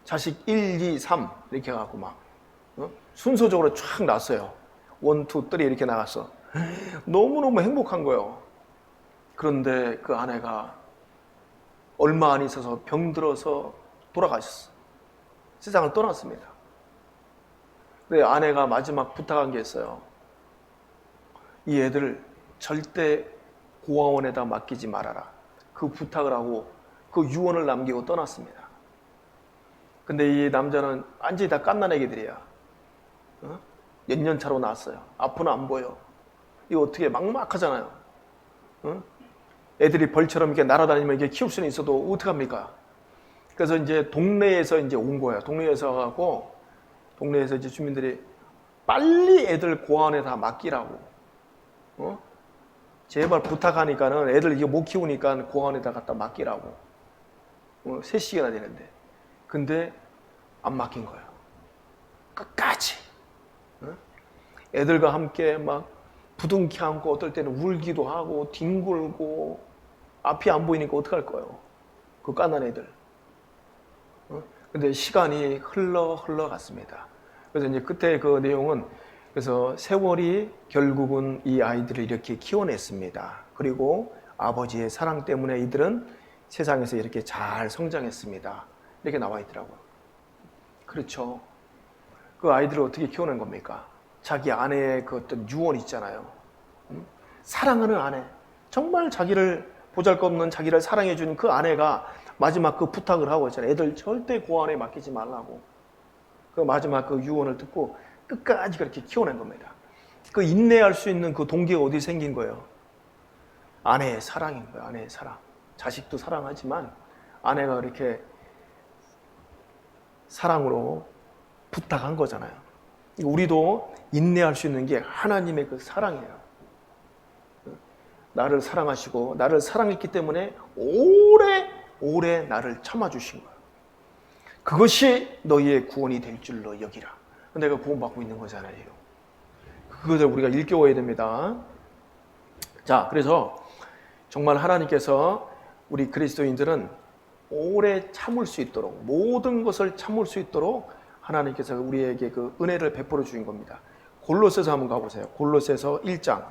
자식 1, 2, 3 이렇게 해갖고 막 순서적으로 쫙 났어요. 1, 2, 3 이렇게 나갔어. 너무너무 행복한 거예요. 그런데 그 아내가 얼마 안 있어서 병들어서 돌아가셨어. 세상을 떠났습니다. 근데 아내가 마지막 부탁한 게 있어요. 이 애들 절대 고아원에다 맡기지 말아라. 그 부탁을 하고 그 유언을 남기고 떠났습니다. 근데 이 남자는 완전히 다 갓난 애기들이야. 몇 년 차로 낳았어요. 앞은 안 보여. 이거 어떻게 막막하잖아요. 애들이 벌처럼 이렇게 날아다니면 이게 키울 수는 있어도 어떡합니까? 그래서 이제 동네에서 이제 온 거예요. 동네에서 가고, 동네에서 이제 주민들이 빨리 애들 고아원에 다 맡기라고. 제발 부탁하니까는 애들 이거 못 키우니까 고아원에다 갖다 맡기라고. 3시간이나 되는데. 근데 안 맡긴 거예요. 끝까지. 애들과 함께 막 부둥켜 안고 어떨 때는 울기도 하고 뒹굴고 앞이 안 보이니까 어떡할 거예요. 그 깐난 애들. 근데 시간이 흘러갔습니다. 그래서 이제 그때 그 내용은, 그래서 세월이 결국은 이 아이들을 이렇게 키워냈습니다. 그리고 아버지의 사랑 때문에 이들은 세상에서 이렇게 잘 성장했습니다. 이렇게 나와 있더라고요. 그렇죠. 그 아이들을 어떻게 키워낸 겁니까? 자기 아내의 그 어떤 유언 있잖아요. 사랑하는 아내, 정말 자기를 보잘것없는 자기를 사랑해주는 그 아내가 마지막 그 부탁을 하고 있잖아요. 애들 절대 고아원에 맡기지 말라고. 그 마지막 그 유언을 듣고 끝까지 그렇게 키워낸 겁니다. 그 인내할 수 있는 그 동기가 어디 생긴 거예요? 아내의 사랑인 거예요. 아내의 사랑. 자식도 사랑하지만 아내가 이렇게 사랑으로 부탁한 거잖아요. 우리도 인내할 수 있는 게 하나님의 그 사랑이에요. 나를 사랑하시고 나를 사랑했기 때문에 오래 나를 참아주신 거예요. 그것이 너희의 구원이 될 줄로 여기라. 내가 구원받고 있는 거잖아요. 그것을 우리가 일깨워야 됩니다. 자, 그래서 정말 하나님께서 우리 그리스도인들은 오래 참을 수 있도록, 모든 것을 참을 수 있도록 하나님께서 우리에게 그 은혜를 베풀어 주신 겁니다. 골로새서 한번 가보세요. 골로새서 1장.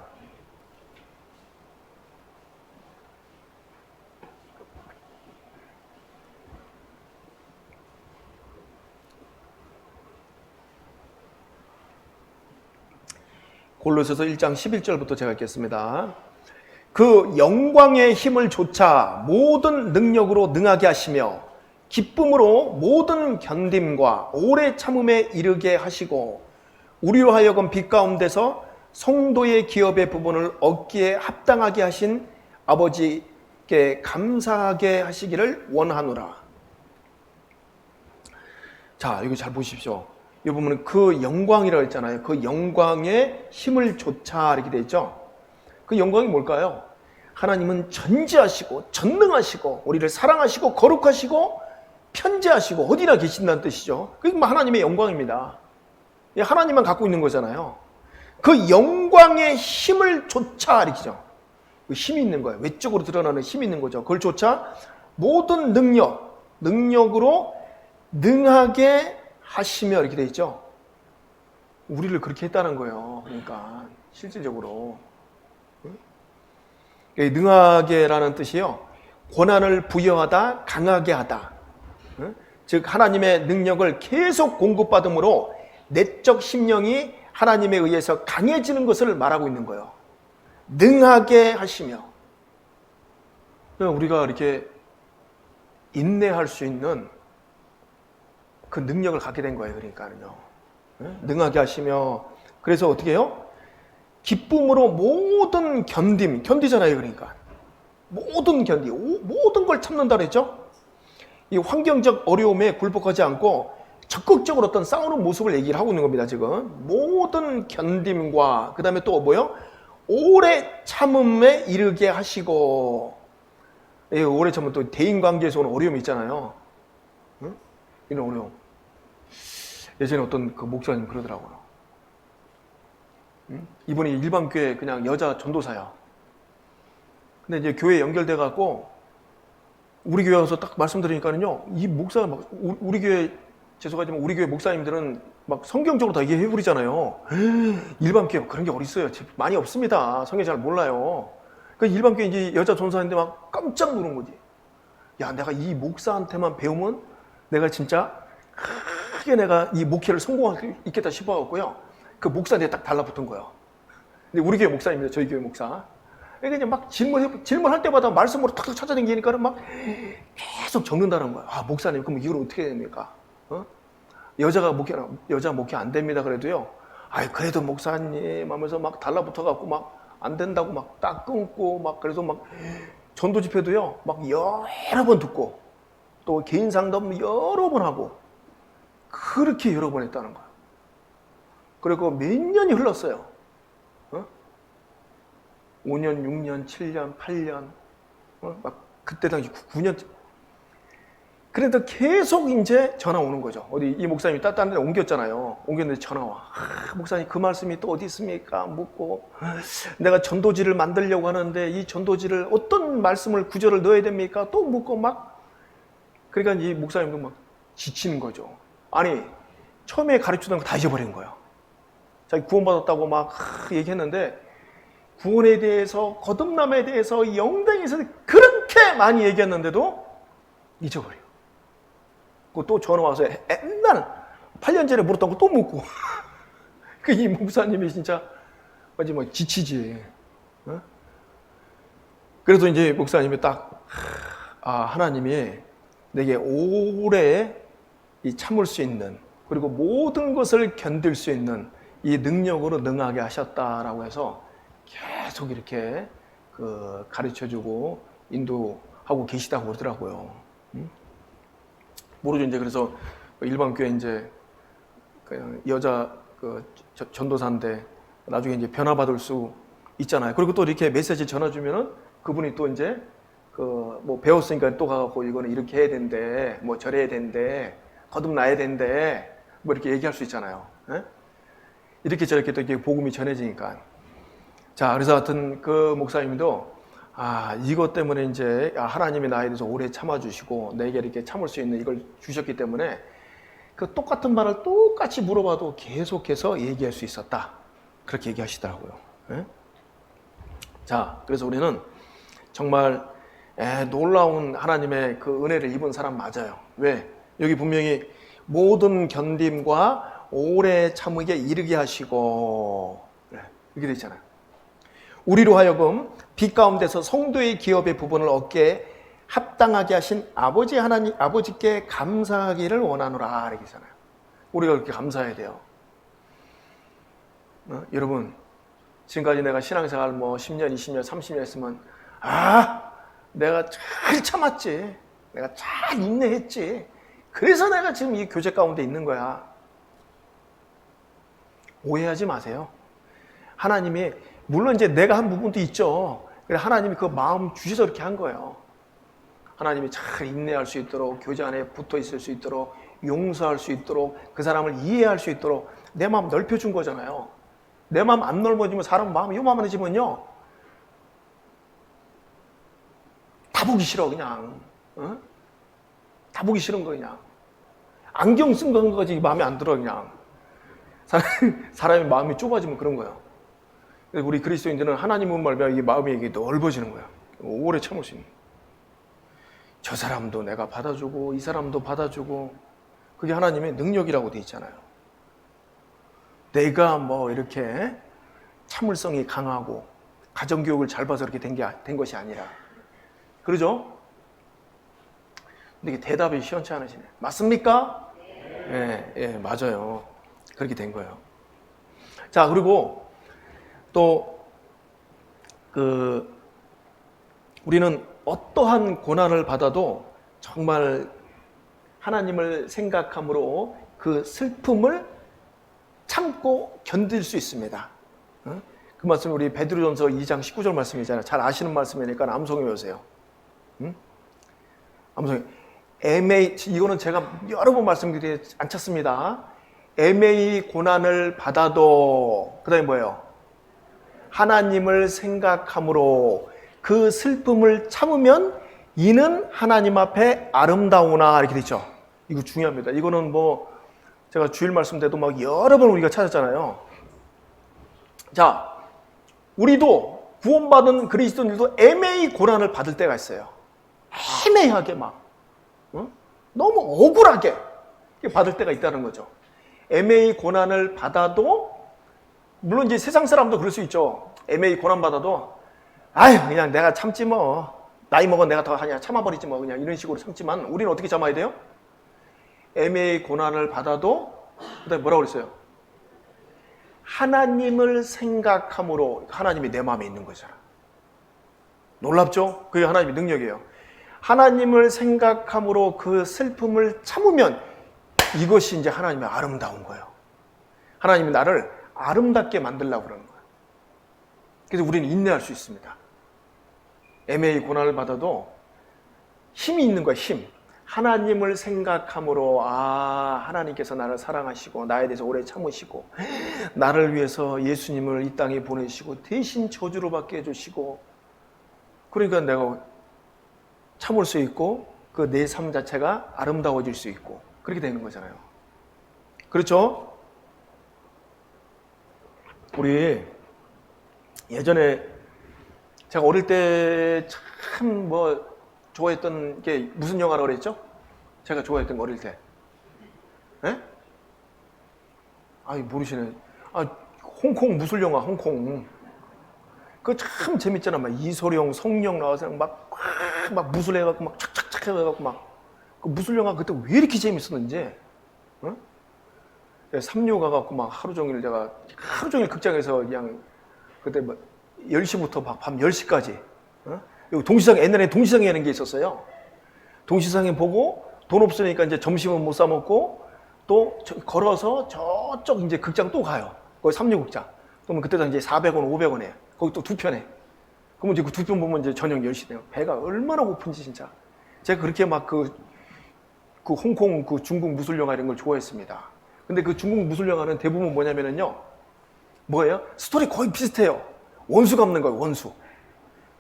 골로새서 1장 11절부터 제가 읽겠습니다. 그 영광의 힘을 조차 모든 능력으로 능하게 하시며 기쁨으로 모든 견딤과 오래 참음에 이르게 하시고 우리로 하여금 빛 가운데서 성도의 기업의 부분을 얻기에 합당하게 하신 아버지께 감사하게 하시기를 원하노라. 자, 여기 잘 보십시오. 이 부분은 그 영광이라고 했잖아요. 그 영광의 힘을 조차 이렇게 되어 있죠. 그 영광이 뭘까요? 하나님은 전지하시고 전능하시고 우리를 사랑하시고 거룩하시고 편재하시고 어디나 계신다는 뜻이죠. 그게 하나님의 영광입니다. 하나님만 갖고 있는 거잖아요. 그 영광의 힘을 조차 이렇게죠. 그 힘이 있는 거예요. 외적으로 드러나는 힘이 있는 거죠. 그걸 조차 모든 능력으로 능하게 하시며 이렇게 돼 있죠. 우리를 그렇게 했다는 거예요. 그러니까 실질적으로 능하게라는 뜻이요, 권한을 부여하다, 강하게 하다. 즉 하나님의 능력을 계속 공급받음으로 내적 심령이 하나님에 의해서 강해지는 것을 말하고 있는 거예요. 능하게 하시며 우리가 이렇게 인내할 수 있는 그 능력을 갖게 된 거예요. 그러니까요. 능하게 하시며, 그래서 어떻게 해요? 기쁨으로 모든 견디잖아요. 그러니까 모든 모든 걸 참는다 그랬죠. 이 환경적 어려움에 굴복하지 않고 적극적으로 어떤 싸우는 모습을 얘기를 하고 있는 겁니다. 지금 모든 견딤과 그 다음에 또 뭐요? 오래 참음에 이르게 하시고. 오래 참으면 또 대인관계에서 오는 어려움이 있잖아요. 이런 어려움. 예전에 어떤 그 목사님 그러더라고요. 이분이 일반 교회 그냥 여자 전도사야. 근데 이제 교회에 연결돼 갖고 우리 교회 와서 딱 말씀드리니까는요, 이 목사가 막 우리 교회, 죄송하지만 우리 교회 목사님들은 막 성경적으로 다 얘기해 버리잖아요. 일반 교회 그런 게 어디 있어요? 많이 없습니다. 성경 잘 몰라요. 그 일반 교회 이제 여자 전도사인데 막 깜짝 놀란 거지. 야, 내가 이 목사한테만 배우면 내가 진짜 크게 내가 이 목회를 성공할 수 있겠다 싶어갖고요, 그 목사한테 딱 달라붙은 거예요. 근데 우리 교회 목사입니다. 저희 교회 목사. 그러니까 이제 막 질문할 때마다 말씀으로 탁탁 찾아다니니까는 막 계속 적는다는 거예요. 아, 목사님, 그럼 이후로 어떻게 됩니까? 여자 목회 안 됩니다. 그래도요, 아이, 그래도 목사님 하면서 막 달라붙어갖고 막 안 된다고 막 딱 끊고 막, 그래서 막 전도 집회도요, 막 여러 번 듣고 또 개인 상담 여러 번 하고 그렇게 여러 번 했다는 거예요. 그리고 몇 년이 흘렀어요. 5년, 6년, 7년, 8년, 막 그때 당시 9년. 그래도 계속 이제 전화 오는 거죠. 어디 이 목사님이 다른 데 옮겼잖아요. 옮겼는데 전화 와. 목사님, 그 말씀이 또 어디 있습니까? 묻고, 내가 전도지를 만들려고 하는데 이 전도지를 어떤 말씀을 구절을 넣어야 됩니까? 또 묻고 막. 그러니까 이 목사님도 막 지치는 거죠. 아니, 처음에 가르치던 거 다 잊어버린 거예요. 자기 구원받았다고 막 얘기했는데 구원에 대해서, 거듭남에 대해서, 영생에서 그렇게 많이 얘기했는데도 잊어버려. 또 전화 와서 옛날 8년 전에 물었던 거 또 묻고. 이 목사님이 진짜 마지막 지치지. 그래서 이제 목사님이 딱, 하나님이 내게 오래 참을 수 있는, 그리고 모든 것을 견딜 수 있는 이 능력으로 능하게 하셨다라고 해서 계속 이렇게 가르쳐주고 인도하고 계시다고 그러더라고요. 모르죠. 이제 그래서 일반 교회 이제 여자 전도사인데 나중에 이제 변화받을 수 있잖아요. 그리고 또 이렇게 메시지 전해주면은 그분이 또 이제 뭐 배웠으니까 또 가갖고 이거는 이렇게 해야 된대, 뭐 저래야 된대, 거듭나야 된대, 뭐 이렇게 얘기할 수 있잖아요. 예? 이렇게 저렇게 또 이렇게 복음이 전해지니까. 자, 그래서 하여튼 그 목사님도 이것 때문에 이제 하나님이 나에 대해서 오래 참아주시고 내게 이렇게 참을 수 있는 이걸 주셨기 때문에 그 똑같은 말을 똑같이 물어봐도 계속해서 얘기할 수 있었다. 그렇게 얘기하시더라고요. 예? 자, 그래서 우리는 정말 놀라운 하나님의 그 은혜를 입은 사람 맞아요. 왜? 여기 분명히 모든 견딤과 오래 참으게 이르게 하시고 이렇게 되어 있잖아요. 우리로 하여금 빛 가운데서 성도의 기업의 부분을 얻게 합당하게 하신 아버지 하나님, 아버지께 감사하기를 원하노라 이렇게 있잖아요. 우리가 그렇게 감사해야 돼요. 여러분, 지금까지 내가 신앙생활 10년, 20년, 30년 했으면 내가 잘 참았지. 내가 잘 인내했지. 그래서 내가 지금 이 교제 가운데 있는 거야. 오해하지 마세요. 하나님이 물론 이제 내가 한 부분도 있죠. 하나님이 그 마음 주셔서 이렇게 한 거예요. 하나님이 잘 인내할 수 있도록, 교제 안에 붙어 있을 수 있도록, 용서할 수 있도록, 그 사람을 이해할 수 있도록 내 마음 넓혀준 거잖아요. 내 마음 안 넓어지면 사람 마음이 요만해지면요 다 보기 싫어 그냥. 다 보기 싫은 거 그냥. 안경 쓴 거지 마음에 안 들어 그냥. 사람의 마음이 좁아지면 그런 거예요. 우리 그리스도인들은 하나님을 말하면 이 마음이 이게 넓어지는 거야. 오래 참을 수 있는. 저 사람도 내가 받아주고 이 사람도 받아주고 그게 하나님의 능력이라고 돼 있잖아요. 내가 이렇게 참을성이 강하고 가정교육을 잘 봐서 이렇게 된 것이 아니라. 그러죠? 근데 이게 대답이 시원치 않으시네. 맞습니까? 예, 맞아요. 그렇게 된 거예요. 자, 그리고 또 우리는 어떠한 고난을 받아도 정말 하나님을 생각함으로 그 슬픔을 참고 견딜 수 있습니다. 그 말씀이 우리 베드로전서 2장 19절 말씀이잖아요. 잘 아시는 말씀이니까 암송해 보세요. 암송해. 이거는 제가 여러 번 말씀드리지 않겠습니다. 애매히 고난을 받아도 그 다음에 뭐예요? 하나님을 생각함으로 그 슬픔을 참으면 이는 하나님 앞에 아름다우나 이렇게 돼 있죠. 이거 중요합니다. 이거는 제가 주일 말씀 때도 여러 번 우리가 찾았잖아요. 자, 우리도 구원받은 그리스도인들도 애매히 고난을 받을 때가 있어요. 애매하게 너무 억울하게 받을 때가 있다는 거죠. 애매히 고난을 받아도 물론 이제 세상 사람도 그럴 수 있죠. 애매히 고난 받아도 그냥 내가 참지 나이 먹은 내가 더 하냐 참아버리지 그냥 이런 식으로 참지만 우리는 어떻게 참아야 돼요? 애매히 고난을 받아도 그다음에 뭐라고 그랬어요? 하나님을 생각함으로 하나님이 내 마음에 있는 거잖아. 놀랍죠? 그게 하나님의 능력이에요. 하나님을 생각함으로 그 슬픔을 참으면 이것이 이제 하나님의 아름다운 거예요. 하나님이 나를 아름답게 만들려고 그러는 거예요. 그래서 우리는 인내할 수 있습니다. 애매히 고난을 받아도 힘이 있는 거예요. 힘. 하나님을 생각함으로 하나님께서 나를 사랑하시고 나에 대해서 오래 참으시고 나를 위해서 예수님을 이 땅에 보내시고 대신 저주로 받게 해주시고 그러니까 내가 참을 수 있고 그 내 삶 자체가 아름다워질 수 있고 그렇게 되는 거잖아요. 그렇죠? 우리 예전에 제가 어릴 때 참 좋아했던 게 무슨 영화라고 그랬죠? 제가 좋아했던 거 어릴 때. 예? 모르시네. 홍콩 무술 영화, 홍콩. 그거 참 재밌잖아. 이소룡, 성룡 나와서 막 무술 해갖고 착착착 해갖고 그 무술 영화 그때 왜 이렇게 재밌었는지. 삼류 가갖고 하루 종일 극장에서 그냥 그때 10시부터 밤 10시까지. 옛날에 동시상에 하는 게 있었어요. 동시상에 보고 돈 없으니까 이제 점심은 못 사 먹고 또 걸어서 저쪽 이제 극장 또 가요. 거기 삼류극장. 그러면 그때 당시에 400원, 500원에 거기 또 두 편에. 그러면 이제 그 두 편 보면 이제 저녁 10시 돼요. 배가 얼마나 고픈지 진짜. 제가 그렇게 그 홍콩 그 중국 무술 영화 이런 걸 좋아했습니다. 근데 그 중국 무술 영화는 대부분 뭐냐면은요. 뭐예요? 스토리 거의 비슷해요. 원수가 없는 거예요, 원수.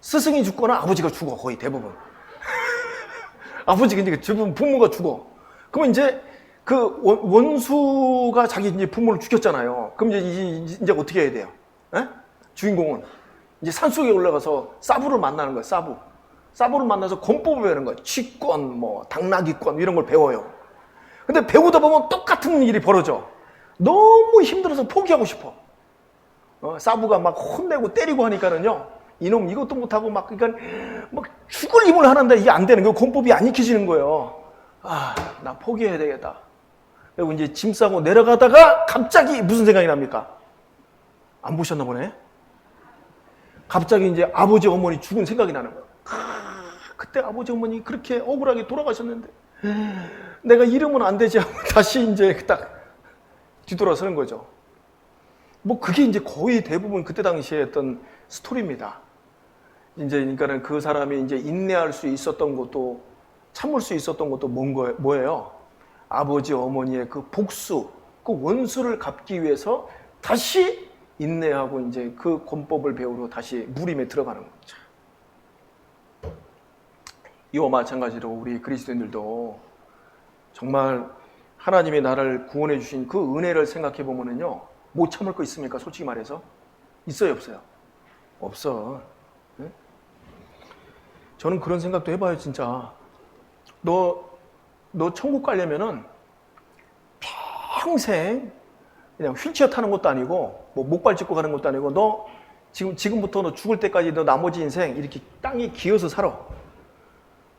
스승이 죽거나 아버지가 죽어, 거의 대부분. 아버지가 이제 대부분 부모가 죽어. 그러면 이제 그 원수가 자기 이제 부모를 죽였잖아요. 그럼 이제 어떻게 해야 돼요? 에? 주인공은 이제 산속에 올라가서 사부를 만나는 거예요, 사부. 사부를 만나서 권법을 배우는 거예요. 취권, 뭐, 당나귀권, 이런 걸 배워요. 근데 배우다 보면 똑같은 일이 벌어져. 너무 힘들어서 포기하고 싶어. 사부가 막 혼내고 때리고 하니까는요, 이놈 이것도 못하고 막, 그러니까 막 죽을 힘을 하는데 이게 안 되는 거예요. 권법이 안 익혀지는 거예요. 아, 나 포기해야 되겠다. 그리고 이제 짐 싸고 내려가다가 갑자기 무슨 생각이 납니까? 안 보셨나 보네? 갑자기 이제 아버지, 어머니 죽은 생각이 나는 거예요. 그때 아버지, 어머니 그렇게 억울하게 돌아가셨는데 내가 이러면 안 되지 하고 다시 이제 딱 뒤돌아서는 거죠. 뭐 그게 이제 거의 대부분 그때 당시에 했던 스토리입니다. 이제 그러니까는 그 사람이 이제 인내할 수 있었던 것도 참을 수 있었던 것도 뭐예요? 아버지, 어머니의 그 복수, 그 원수를 갚기 위해서 다시 인내하고 이제 그 권법을 배우러 다시 무림에 들어가는 거죠. 이와 마찬가지로 우리 그리스도인들도 정말 하나님이 나를 구원해 주신 그 은혜를 생각해 보면은요, 못 참을 거 있습니까? 솔직히 말해서 있어요, 없어요? 없어. 네? 저는 그런 생각도 해봐요, 진짜. 너 천국 가려면은 평생 그냥 휠체어 타는 것도 아니고 뭐 목발 짚고 가는 것도 아니고 너 지금부터 너 죽을 때까지 너 나머지 인생 이렇게 땅에 기어서 살아.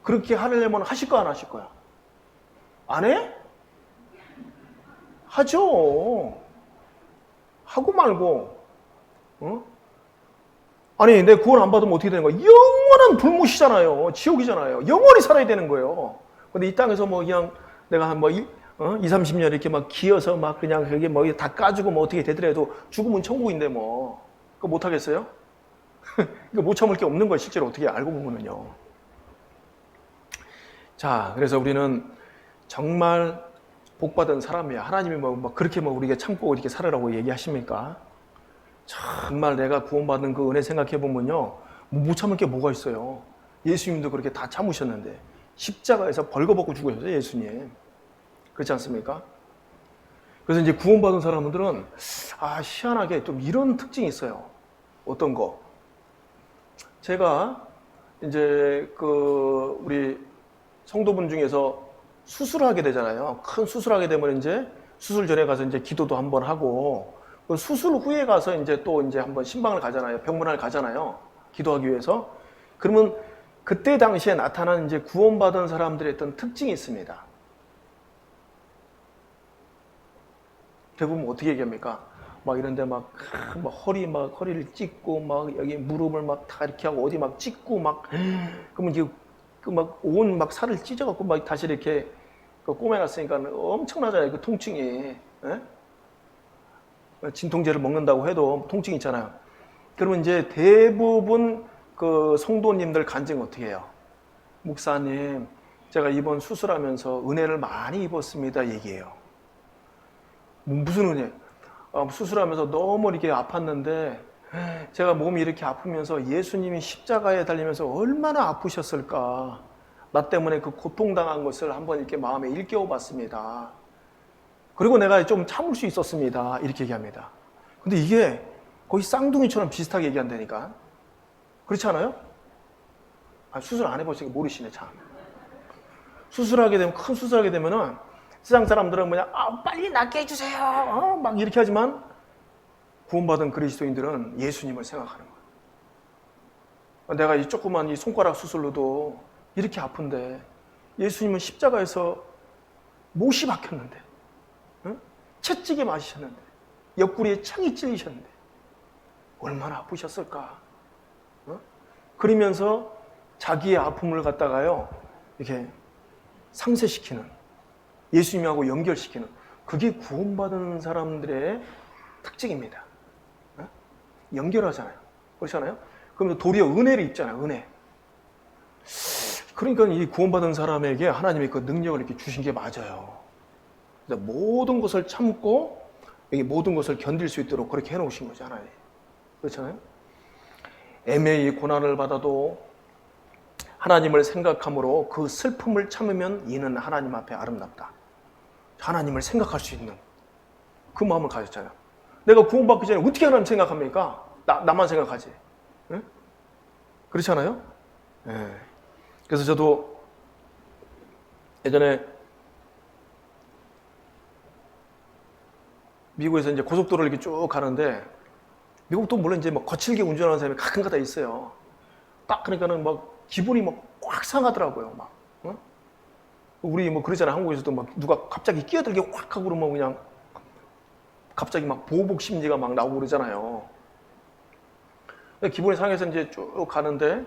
그렇게 하려면 하실 거야, 안 하실 거야? 안 해? 하죠. 하고 말고. 아니, 내 구원 안 받으면 어떻게 되는 거야? 영원한 불못이잖아요. 지옥이잖아요. 영원히 살아야 되는 거예요. 근데 이 땅에서 뭐 그냥 내가 한 20, 30년 이렇게 막 기어서 막 그냥 그게 뭐 다 까주고 뭐 어떻게 되더라도 죽으면 천국인데 뭐. 그거 못 하겠어요? 이거 못 참을 게 없는 거예요. 실제로 어떻게 알고 보면은요. 자, 그래서 우리는 정말 복받은 사람이야. 하나님이 뭐 그렇게 뭐 우리에게 참고 이렇게 살으라고 얘기하십니까? 정말 내가 구원받은 그 은혜 생각해 보면요, 못 참을 게 뭐가 있어요. 예수님도 그렇게 다 참으셨는데 십자가에서 벌거벗고 죽으셨어요, 예수님. 그렇지 않습니까? 그래서 이제 구원받은 사람들은 희한하게 좀 이런 특징이 있어요. 어떤 거? 제가 이제 그 우리 성도분 중에서 수술하게 되잖아요. 큰 수술하게 되면 이제 수술 전에 가서 이제 기도도 한번 하고, 그 수술 후에 가서 이제 또 이제 한번 신방을 가잖아요. 병문안을 가잖아요. 기도하기 위해서. 그러면 그때 당시에 나타난 이제 구원받은 사람들의 어떤 특징이 있습니다. 대부분 어떻게 얘기합니까? 막 이런데 막 허리를 찢고 막 여기 무릎을 막 다 이렇게 하고 어디 막 찢고 막 그러면 이게 막 온 막 살을 찢어갖고 막 다시 이렇게 꼬매놨으니까 엄청나잖아요. 그 통증이. 예? 진통제를 먹는다고 해도 통증이 있잖아요. 그러면 이제 대부분 그 성도님들 간증 어떻게 해요? 목사님, 제가 이번 수술하면서 은혜를 많이 입었습니다. 얘기해요. 무슨 은혜? 수술하면서 너무 이렇게 아팠는데 제가 몸이 이렇게 아프면서 예수님이 십자가에 달리면서 얼마나 아프셨을까. 나 때문에 그 고통당한 것을 한번 이렇게 마음에 일깨워 봤습니다. 그리고 내가 좀 참을 수 있었습니다. 이렇게 얘기합니다. 근데 이게 거의 쌍둥이처럼 비슷하게 얘기한다니까. 그렇지 않아요? 수술 안 해보시니까 모르시네, 참. 수술하게 되면, 큰 수술하게 되면은 세상 사람들은 그냥 빨리 낫게 해주세요. 막 이렇게 하지만 구원받은 그리스도인들은 예수님을 생각하는 거예요. 내가 이 조그만 이 손가락 수술로도 이렇게 아픈데 예수님은 십자가에서 못이 박혔는데, 채찍에 맞으셨는데, 옆구리에 창이 찔리셨는데 얼마나 아프셨을까. 그러면서 자기의 아픔을 갖다가요 이렇게 상쇄시키는, 예수님하고 연결시키는, 그게 구원받은 사람들의 특징입니다. 연결하잖아요. 그렇잖아요? 그러면 도리어 은혜를 입잖아요. 은혜. 그러니까 이 구원받은 사람에게 하나님이 그 능력을 이렇게 주신 게 맞아요. 모든 것을 참고 여기 모든 것을 견딜 수 있도록 그렇게 해놓으신 거죠, 하나님. 그렇잖아요? 애매히 고난을 받아도 하나님을 생각함으로 그 슬픔을 참으면 이는 하나님 앞에 아름답다. 하나님을 생각할 수 있는 그 마음을 가졌잖아요. 내가 구원받기 전에 어떻게 하나님 생각합니까? 나만 생각하지. 네? 그렇지 않아요? 네. 그래서 저도 예전에 미국에서 이제 고속도로를 이렇게 쭉 가는데, 미국도 물론 이제 뭐 거칠게 운전하는 사람이 가끔가다 있어요. 딱 그러니까는 막 기분이 막 꽉 상하더라고요. 막 어? 우리 뭐 그러잖아요. 한국에서도 막 누가 갑자기 끼어들게 확 하고 그러면 그냥 갑자기 막 보복 심리가 막 나오고 그러잖아요. 기분이 상해서 이제 쭉 가는데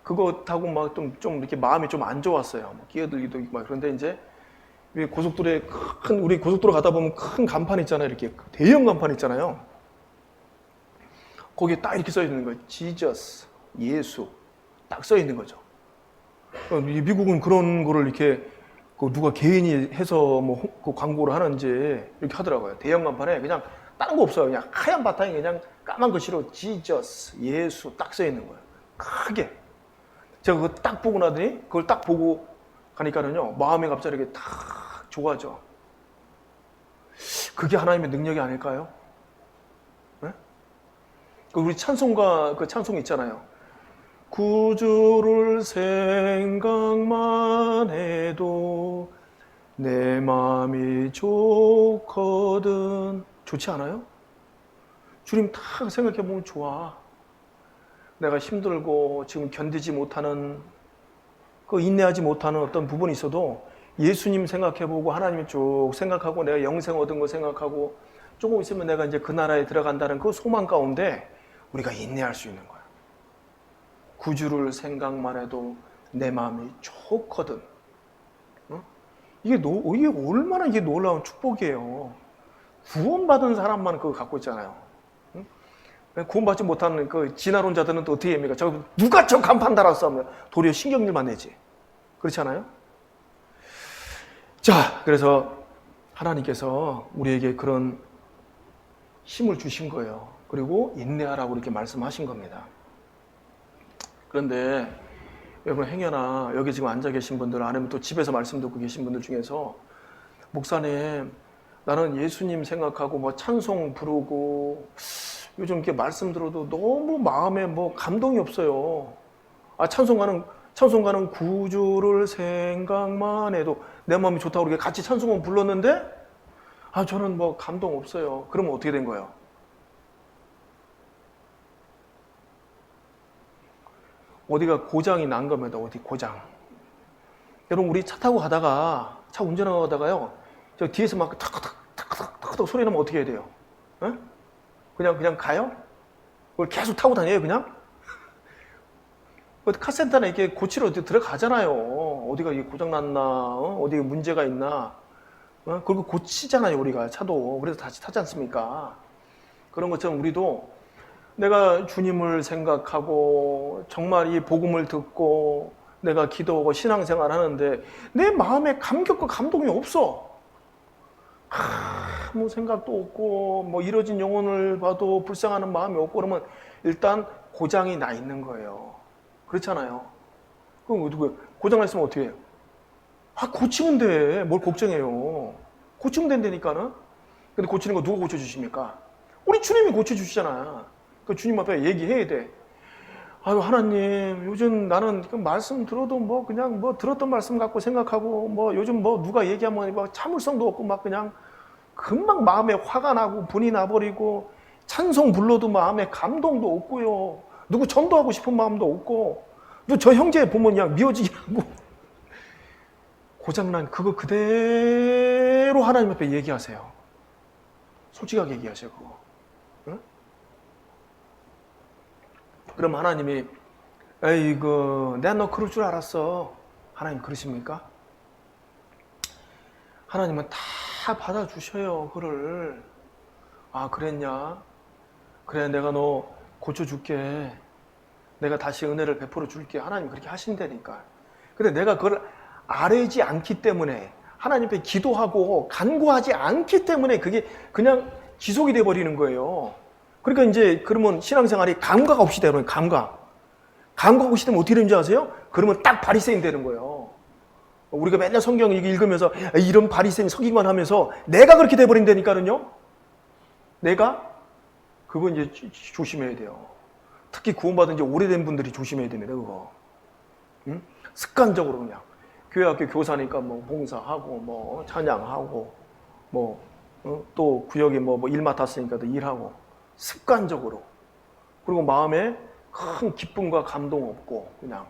그거 타고 막 좀 이렇게 마음이 좀 안 좋았어요. 뭐 끼어들기도 있고 막. 그런데 이제 고속도로에 우리 고속도로 가다 보면 큰 간판 있잖아요. 이렇게 대형 간판 있잖아요. 거기에 딱 이렇게 써 있는 거예요. Jesus, 예수. 딱 써 있는 거죠. 미국은 그런 거를 이렇게 누가 개인이 해서 뭐 그 광고를 하는지 이렇게 하더라고요. 대형 간판에 그냥 다른 거 없어요. 그냥 하얀 바탕에 그냥 까만 글씨로 Jesus, 예수 딱 써 있는 거예요. 크게. 제가 그거 딱 보고 나더니 그걸 딱 보고 가니까는요, 마음이 갑자기 이렇게 탁 좋아져. 그게 하나님의 능력이 아닐까요? 네? 우리 찬송가 그 찬송 있잖아요. 구주를 생각만 해도 내 마음이 좋거든. 좋지 않아요? 주님 딱 생각해 보면 좋아. 내가 힘들고 지금 견디지 못하는, 그 인내하지 못하는 어떤 부분이 있어도 예수님 생각해 보고 하나님 쭉 생각하고 내가 영생 얻은 거 생각하고 조금 있으면 내가 이제 그 나라에 들어간다는 그 소망 가운데 우리가 인내할 수 있는 거야. 구주를 생각만 해도 내 마음이 좋거든. 어? 이게 얼마나 이게 놀라운 축복이에요. 구원받은 사람만 그거 갖고 있잖아요. 응? 구원받지 못하는 그 진화론자들은 또 어떻게 합니까? 누가 저 간판 달았어 하면 도리어 신경질만 내지. 그렇지 않아요? 자, 그래서 하나님께서 우리에게 그런 힘을 주신 거예요. 그리고 인내하라고 이렇게 말씀하신 겁니다. 그런데 여러분 행여나 여기 지금 앉아 계신 분들, 아니면 또 집에서 말씀 듣고 계신 분들 중에서 목사님, 나는 예수님 생각하고 뭐 찬송 부르고 요즘 이렇게 말씀 들어도 너무 마음에 뭐 감동이 없어요. 찬송가는 구주를 생각만 해도 내 마음이 좋다고 이렇게 같이 찬송을 불렀는데 저는 뭐 감동 없어요. 그러면 어떻게 된 거예요? 어디가 고장이 난 겁니다. 어디 고장. 여러분 우리 차 타고 가다가 차 운전하고 가다가요, 저 뒤에서 막 탁탁탁탁탁 소리 나면 어떻게 해야 돼요? 에? 그냥 가요? 그걸 계속 타고 다녀요 그냥? 카센터나 이렇게 고치러 어디 들어가잖아요. 어디가 이게 고장 났나, 어디가 문제가 있나, 그리고 고치잖아요 우리가 차도. 그래서 다시 타지 않습니까? 그런 것처럼 우리도 내가 주님을 생각하고 정말 이 복음을 듣고 내가 기도하고 신앙생활 하는데 내 마음에 감격과 감동이 없어. 아무 생각도 없고 뭐 이뤄진 영혼을 봐도 불쌍하는 마음이 없고 그러면 일단 고장이 나 있는 거예요. 그렇잖아요. 그럼 고장 났으면 어떻게 해요? 고치면 돼. 뭘 걱정해요. 고치면 된다니까는. 근데 고치는 거 누가 고쳐주십니까? 우리 주님이 고쳐주시잖아. 그 주님 앞에 얘기해야 돼. 하나님, 요즘 나는 그 말씀 들어도 뭐 그냥 뭐 들었던 말씀 갖고 생각하고 뭐 요즘 뭐 누가 얘기하면 뭐 참을성도 없고 막 그냥 금방 마음에 화가 나고 분이 나버리고 찬송 불러도 마음에 감동도 없고요. 누구 전도하고 싶은 마음도 없고 저 형제 보면 그냥 미워지게 하고 고장난 그거 그대로 하나님 앞에 얘기하세요. 솔직하게 얘기하세요. 그거. 응? 그럼 하나님이 에이그 내가 너 그럴 줄 알았어. 하나님 그러십니까? 하나님은 다 받아주셔요. 그를. 그랬냐? 그래 내가 너 고쳐줄게. 내가 다시 은혜를 베풀어 줄게. 하나님 그렇게 하신다니까. 근데 내가 그걸 아뢰지 않기 때문에 하나님 앞에 기도하고 간구하지 않기 때문에 그게 그냥 지속이 돼버리는 거예요. 그러니까 이제 그러면 신앙생활이 감각 없이 되는 거예요. 감각 없이 되면 어떻게 되는지 아세요? 그러면 딱 바리새인 되는 거예요. 우리가 맨날 성경 읽으면서 이런 바리새인 서기만 하면서 내가 그렇게 돼버린다니까는요. 내가 그거 이제 조심해야 돼요. 특히 구원받은 지 오래된 분들이 조심해야 됩니다. 그거. 응? 습관적으로 그냥 교회 학교 교사니까 뭐 봉사하고 뭐 찬양하고 뭐 또 구역에 뭐 일 맡았으니까 또 일하고 습관적으로. 그리고 마음에 큰 기쁨과 감동 없고 그냥.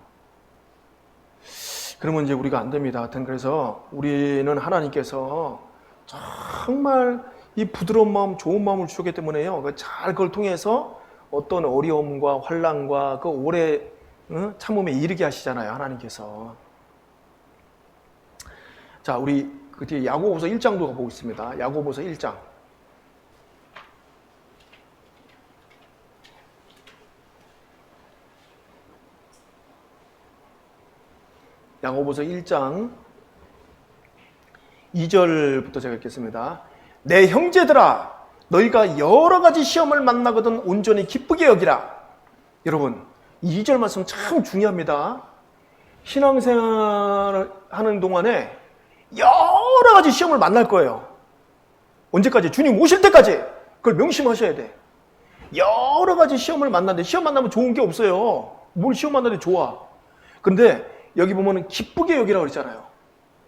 그러면 이제 우리가 안 됩니다. 하여튼 그래서 우리는 하나님께서 정말 이 부드러운 마음, 좋은 마음을 주셨기 때문에요. 잘 그걸 통해서 어떤 어려움과 환난과 그 오래 참음에 이르게 하시잖아요. 하나님께서. 자, 우리 그 뒤에 야고보서 1장도 가보겠습니다. 야고보서 1장. 야고보서 1장 2절부터 제가 읽겠습니다. 내 형제들아 너희가 여러 가지 시험을 만나거든 온전히 기쁘게 여기라. 여러분 2절 말씀 참 중요합니다. 신앙생활을 하는 동안에 여러 가지 시험을 만날 거예요. 언제까지? 주님 오실 때까지. 그걸 명심하셔야 돼. 여러 가지 시험을 만나는데 시험 만나면 좋은 게 없어요. 뭘 시험 만나는데 좋아. 그런데 여기 보면은 기쁘게 여기라고 그랬잖아요.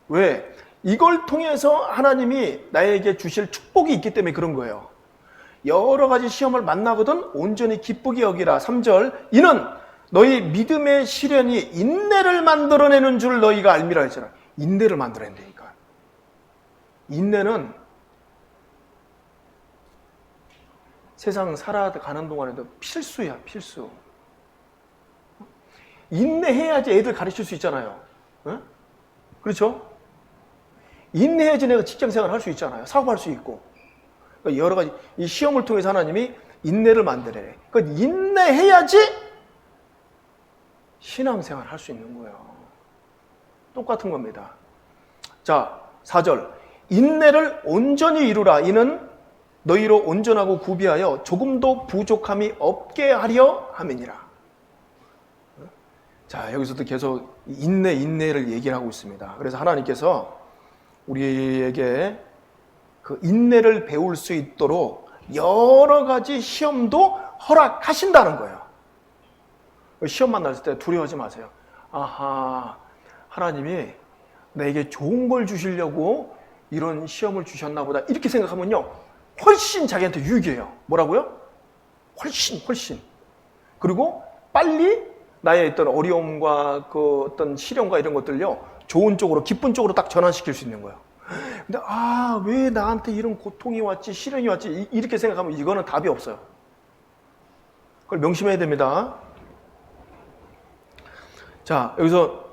왜? 이걸 통해서 하나님이 나에게 주실 축복이 있기 때문에 그런 거예요. 여러 가지 시험을 만나거든 온전히 기쁘게 여기라. 3절 이는 너희 믿음의 시련이 인내를 만들어내는 줄 너희가 알미라 했잖아. 인내를 만들어낸다니까. 인내는 세상 살아가는 동안에도 필수야, 필수. 인내해야지 애들 가르칠 수 있잖아요. 응? 그렇죠? 인내해야지 내가 직장생활 할 수 있잖아요. 사업할 수 있고. 그러니까 여러 가지 이 시험을 통해서 하나님이 인내를 만들어내. 그러니까 인내해야지 신앙생활 할 수 있는 거예요. 똑같은 겁니다. 자, 4절. 인내를 온전히 이루라. 이는 너희로 온전하고 구비하여 조금도 부족함이 없게 하려 함이니라. 자, 여기서도 계속 인내를 얘기를 하고 있습니다. 그래서 하나님께서 우리에게 그 인내를 배울 수 있도록 여러 가지 시험도 허락하신다는 거예요. 시험 만났을 때 두려워하지 마세요. 아하, 하나님이 나에게 좋은 걸 주시려고 이런 시험을 주셨나 보다. 이렇게 생각하면요. 훨씬 자기한테 유익이에요. 뭐라고요? 훨씬. 그리고 빨리 나의 어떤 어려움과 그 어떤 시련과 이런 것들요. 좋은 쪽으로, 기쁜 쪽으로 딱 전환시킬 수 있는 거예요. 근데 왜 나한테 이런 고통이 왔지, 시련이 왔지, 이렇게 생각하면 이거는 답이 없어요. 그걸 명심해야 됩니다. 자, 여기서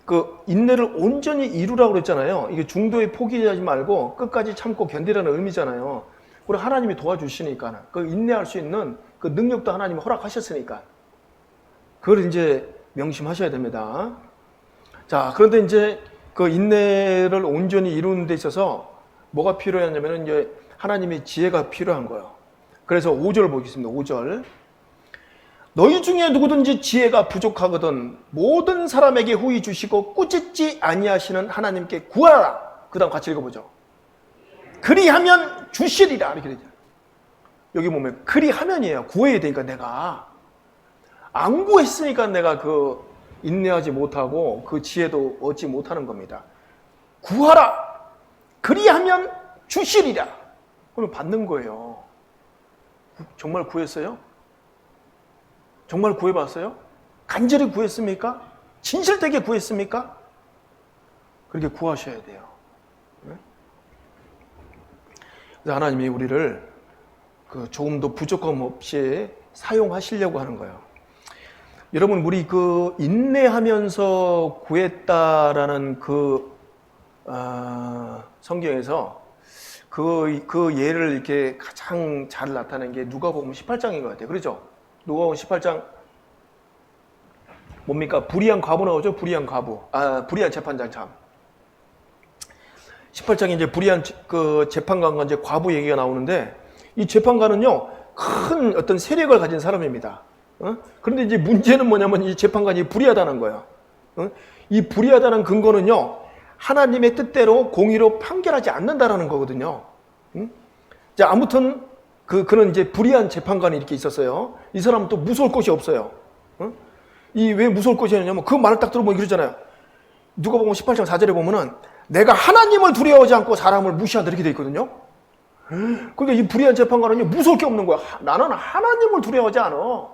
그 인내를 온전히 이루라고 그랬잖아요. 이게 중도에 포기하지 말고 끝까지 참고 견디라는 의미잖아요. 그리고 하나님이 도와주시니까 그 인내할 수 있는 그 능력도 하나님이 허락하셨으니까 그걸 이제 명심하셔야 됩니다. 자, 그런데 이제 그 인내를 온전히 이루는 데 있어서 뭐가 필요하냐면은 이제 하나님의 지혜가 필요한 거예요. 그래서 5절 보겠습니다. 5절. 너희 중에 누구든지 지혜가 부족하거든 모든 사람에게 후히 주시고 꾸짖지 아니하시는 하나님께 구하라. 그 다음 같이 읽어보죠. 그리하면 주시리라. 이렇게 되죠. 여기 보면 그리하면이에요. 구해야 되니까 내가. 안 구했으니까 내가 그 인내하지 못하고 그 지혜도 얻지 못하는 겁니다. 구하라. 그리하면 주시리라. 그럼 받는 거예요. 정말 구했어요? 정말 구해봤어요? 간절히 구했습니까? 진실되게 구했습니까? 그렇게 구하셔야 돼요. 그래서 하나님이 우리를 그 조금도 부족함 없이 사용하시려고 하는 거예요. 여러분, 우리 그 인내하면서 구했다라는 성경에서 그 예를 이렇게 가장 잘 나타낸 게 누가복음 18장인 것 같아요. 그렇죠? 누가복음 18장 뭡니까? 불의한 과부 나오죠? 불의한 과부. 불의한 재판장 참. 18장에 이제 불의한 그 재판관과 이제 과부 얘기가 나오는데 이 재판관은요, 큰 어떤 세력을 가진 사람입니다. 그런데 이제 문제는 뭐냐면 이 재판관이 불의하다는 거예요. 이 불의하다는 근거는요, 하나님의 뜻대로 공의로 판결하지 않는다라는 거거든요. 자, 아무튼 그는 이제 불의한 재판관이 이렇게 있었어요. 이 사람은 또 무서울 것이 없어요. 이 왜 무서울 것이 없냐면 그 말을 딱 들어보면 이러잖아요. 누가 보면 18장 4절에 보면은 내가 하나님을 두려워하지 않고 사람을 무시한다 이렇게 돼 있거든요. 그러니까 이 불의한 재판관은요, 무서울 게 없는 거야. 나는 하나님을 두려워하지 않아.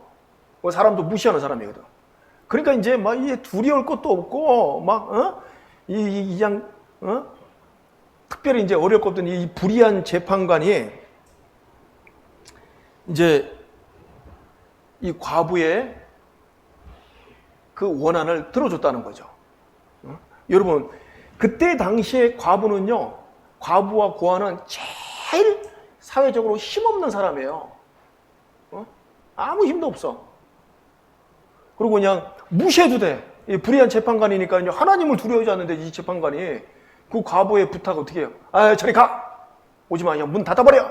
사람도 무시하는 사람이거든. 그러니까 이제 막 이게 두려울 것도 없고 막 특별히 이제 어려울 것 없던 이 불의한 재판관이 이제 이 과부의 그 원한을 들어줬다는 거죠. 여러분, 그때 당시에 과부는요, 과부와 고아는 제일 사회적으로 힘없는 사람이에요. 아무 힘도 없어. 그리고 그냥 무시해도 돼. 이 불의한 재판관이니까 하나님을 두려워하지 않는데 이 재판관이 그 과부의 부탁 어떻게 해요? 아, 저리 가! 오지 마. 야, 문 닫아버려!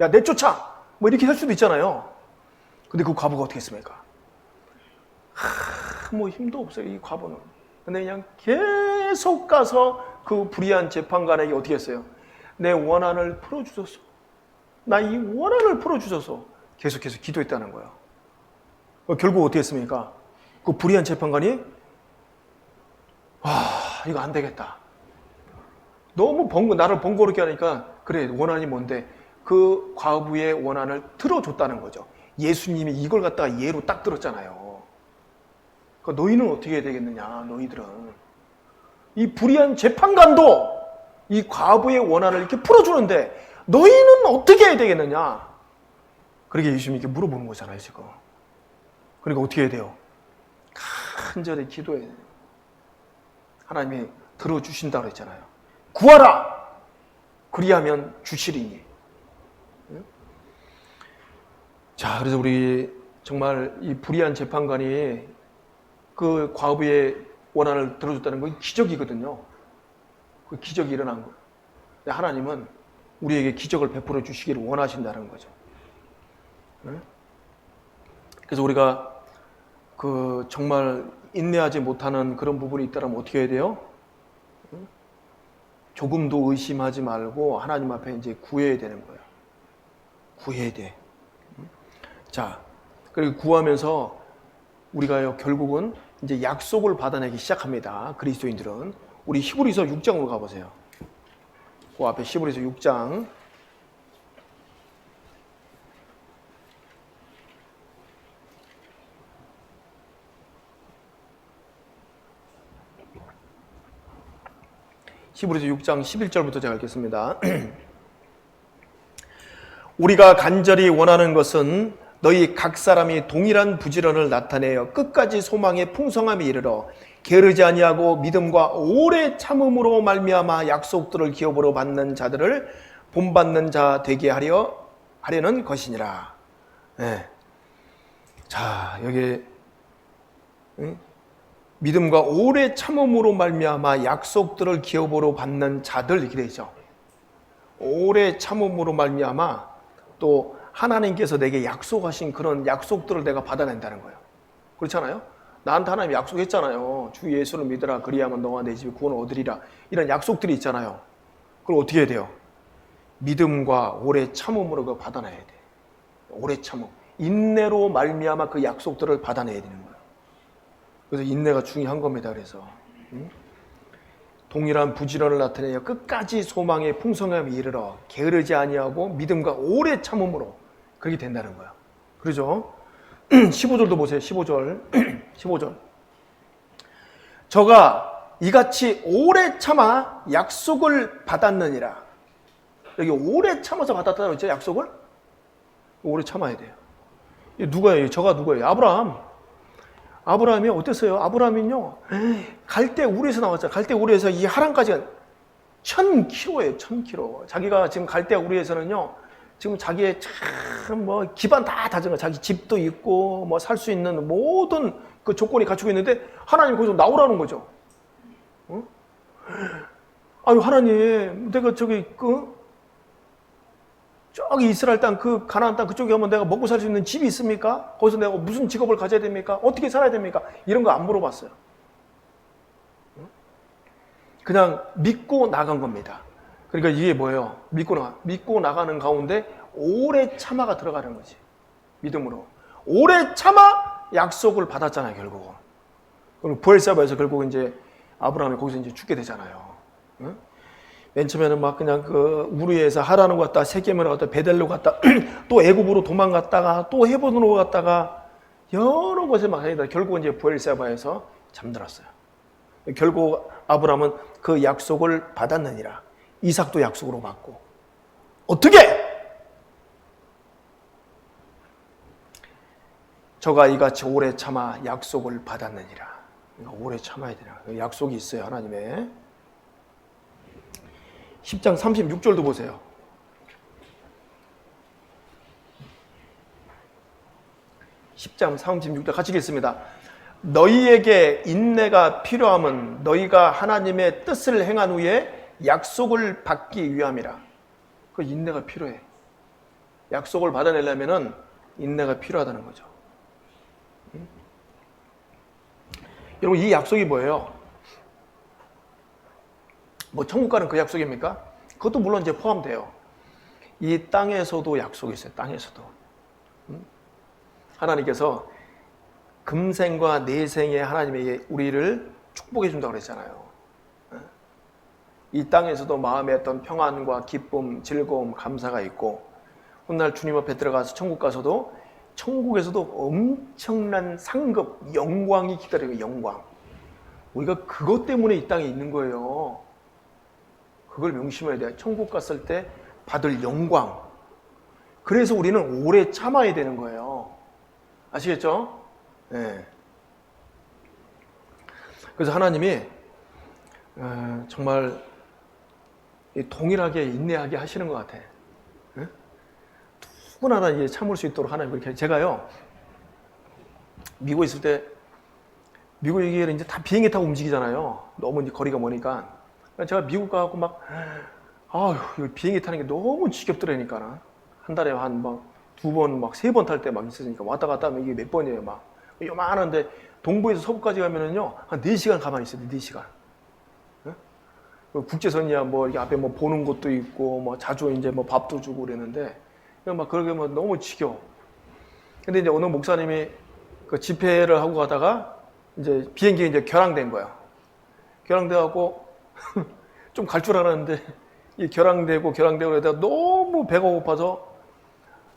야, 내쫓아! 뭐 이렇게 할 수도 있잖아요. 근데 그 과부가 어떻게 했습니까? 뭐 힘도 없어요, 이 과부는. 근데 그냥 계속 가서 그 불의한 재판관에게 어떻게 했어요? 내 원한을 풀어주소서. 나 이 원한을 풀어주소서. 계속해서 기도했다는 거예요. 결국 어떻게 했습니까? 그 불의한 재판관이 이거 안 되겠다. 너무 나를 번거롭게 하니까 그래, 원한이 뭔데? 그 과부의 원한을 들어줬다는 거죠. 예수님이 이걸 갖다가 예로 딱 들었잖아요. 너희는 어떻게 해야 되겠느냐, 너희들은. 이 불의한 재판관도 이 과부의 원한을 이렇게 풀어주는데 너희는 어떻게 해야 되겠느냐. 그렇게 예수님이 이렇게 물어보는 거잖아요, 지금. 그러니까 어떻게 해야 돼요? 간절히 기도해야 돼요. 하나님이 들어주신다고 그랬잖아요. 구하라! 그리하면 주시리니. 자, 그래서 우리 정말 이 불의한 재판관이 그 과부의 원한을 들어줬다는 건 기적이거든요. 그 기적이 일어난 거예요. 근데 하나님은 우리에게 기적을 베풀어 주시기를 원하신다는 거죠. 그래서 우리가 그 정말 인내하지 못하는 그런 부분이 있다면 어떻게 해야 돼요? 조금도 의심하지 말고 하나님 앞에 이제 구해야 되는 거예요. 구해야 돼. 자, 그리고 구하면서 우리가요, 결국은 이제 약속을 받아내기 시작합니다. 그리스도인들은. 우리 히브리서 6장으로 가보세요. 그 앞에 히브리서 6장. 히브리서 6장 11절부터 제가 읽겠습니다. 우리가 간절히 원하는 것은 너희 각 사람이 동일한 부지런을 나타내어 끝까지 소망의 풍성함에 이르러 게으르지 아니하고 믿음과 오래 참음으로 말미암아 약속들을 기업으로 받는 자들을 본받는 자 되게 하려는 것이니라. 네. 자, 여기 믿음과 오래 참음으로 말미암아 약속들을 기업으로 받는 자들 이렇게 되어 있죠. 오래 참음으로 말미암아 또 하나님께서 내게 약속하신 그런 약속들을 내가 받아낸다는 거예요. 그렇잖아요? 나한테 하나님 약속했잖아요. 주 예수를 믿으라 그리하면 너와 내 집이 구원을 얻으리라. 이런 약속들이 있잖아요. 그걸 어떻게 해야 돼요? 믿음과 오래 참음으로 그걸 받아내야 돼. 오래 참음. 인내로 말미암아 그 약속들을 받아내야 되는 거예요. 그래서 인내가 중요한 겁니다. 그래서 동일한 부지런을 나타내어 끝까지 소망의 풍성함에 이르러 게으르지 아니하고 믿음과 오래 참음으로 그렇게 된다는 거야. 그러죠? 15절도 보세요. 15절. 15절. 저가 이같이 오래 참아 약속을 받았느니라. 여기 오래 참아서 받았다고 했죠? 약속을? 오래 참아야 돼요. 누가예요? 저가 누구예요? 아브라함이 어땠어요? 아브라함은요, 갈대 우르에서 나왔잖아요. 갈대 우르에서 이 하란까지가 1000km예요, 1000km. 자기가 지금 갈대 우르에서는요, 지금 자기의 참 기반 다 다진 거, 자기 집도 있고, 살 수 있는 모든 그 조건이 갖추고 있는데, 하나님 거기서 나오라는 거죠. 아유, 하나님, 내가 저기 이스라엘 땅, 그 가나안 땅 그쪽에 가면 내가 먹고 살 수 있는 집이 있습니까? 거기서 내가 무슨 직업을 가져야 됩니까? 어떻게 살아야 됩니까? 이런 거 안 물어봤어요. 그냥 믿고 나간 겁니다. 그러니까 이게 뭐예요? 믿고 나가는 가운데 오래 참아가 들어가는 거지. 믿음으로. 오래 참아 약속을 받았잖아요, 결국은. 그리고 부엘세바에서 결국 이제 아브라함이 거기서 이제 죽게 되잖아요. 응? 맨 처음에는 막 그냥 그 우르에서 하란으로 갔다, 세겜으로 갔다, 베델로 갔다, 또 애굽으로 도망갔다가, 또 헤브론으로 갔다가, 여러 곳에 막 다니다 결국 이제 부엘세바에서 잠들었어요. 결국 아브라함은 그 약속을 받았느니라. 이삭도 약속으로 받고. 어떻게? 저가 이같이 오래 참아 약속을 받았느니라. 그러니까 오래 참아야 되나. 약속이 있어요, 하나님의. 10장 36절도 보세요. 10장 36절 같이 읽겠습니다. 너희에게 인내가 필요함은 너희가 하나님의 뜻을 행한 후에 약속을 받기 위함이라. 그 인내가 필요해. 약속을 받아내려면 인내가 필요하다는 거죠. 여러분, 이 약속이 뭐예요? 뭐 천국 가는 그 약속입니까? 그것도 물론 이제 포함돼요. 이 땅에서도 약속이 있어요. 땅에서도. 하나님께서 금생과 내생에 하나님이 우리를 축복해 준다고 그랬잖아요. 이 땅에서도 마음에 어떤 평안과 기쁨, 즐거움, 감사가 있고, 훗날 주님 앞에 들어가서 천국 가서도 천국에서도 엄청난 상급, 영광이 기다리고, 영광. 우리가 그것 때문에 이 땅에 있는 거예요. 그걸 명심해야 돼요. 천국 갔을 때 받을 영광. 그래서 우리는 오래 참아야 되는 거예요. 아시겠죠? 네. 그래서 하나님이 정말 동일하게 인내하게 하시는 것 같아. 네? 누구나 다 참을 수 있도록 하나님 그렇게. 제가요, 미국에 있을 때, 미국에 이제 다 비행기 타고 움직이잖아요. 너무 이제 거리가 머니까. 제가 미국 가고 막, 비행기 타는 게 너무 지겹더라니까. 한 달에 한 막 2번, 막 3번 탈 때 막 있으니까 왔다 갔다 하면 이게 몇 번이에요, 막. 요만한데, 동부에서 서부까지 가면은요, 한 4시간 가만히 있어요, 4시간. 네? 국제선이야, 뭐, 이렇게 앞에 뭐 보는 것도 있고, 뭐 자주 이제 뭐 밥도 주고 그랬는데, 막 그러게 뭐 너무 지겨워. 근데 이제 어느 목사님이 그 집회를 하고 가다가, 이제 비행기가 이제 결항된 거야. 결항돼갖고, 좀 갈 줄 알았는데, 이 결항되고 그러다가 너무 배가 고파서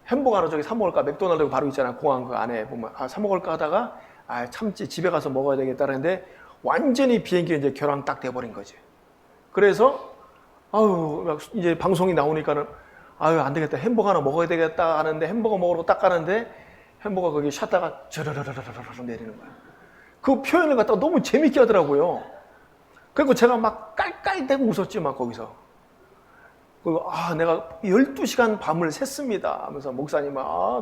햄버거 하나 저기 사 먹을까? 맥도날드 바로 있잖아. 공항 그 안에 보면. 사 먹을까 하다가, 참지, 집에 가서 먹어야 되겠다 했는데, 완전히 비행기가 이제 결항 딱 돼버린 거지. 그래서, 이제 방송이 나오니까는, 안 되겠다. 햄버거 하나 먹어야 되겠다 하는데, 햄버거 먹으러 딱 가는데, 햄버거 거기 샷다가 저러러러러러 내리는 거야. 그 표현을 갖다가 너무 재밌게 하더라고요. 그리고 제가 막 깔깔대고 웃었지, 막 거기서. 그리고 내가 12시간 밤을 샜습니다 하면서 목사님은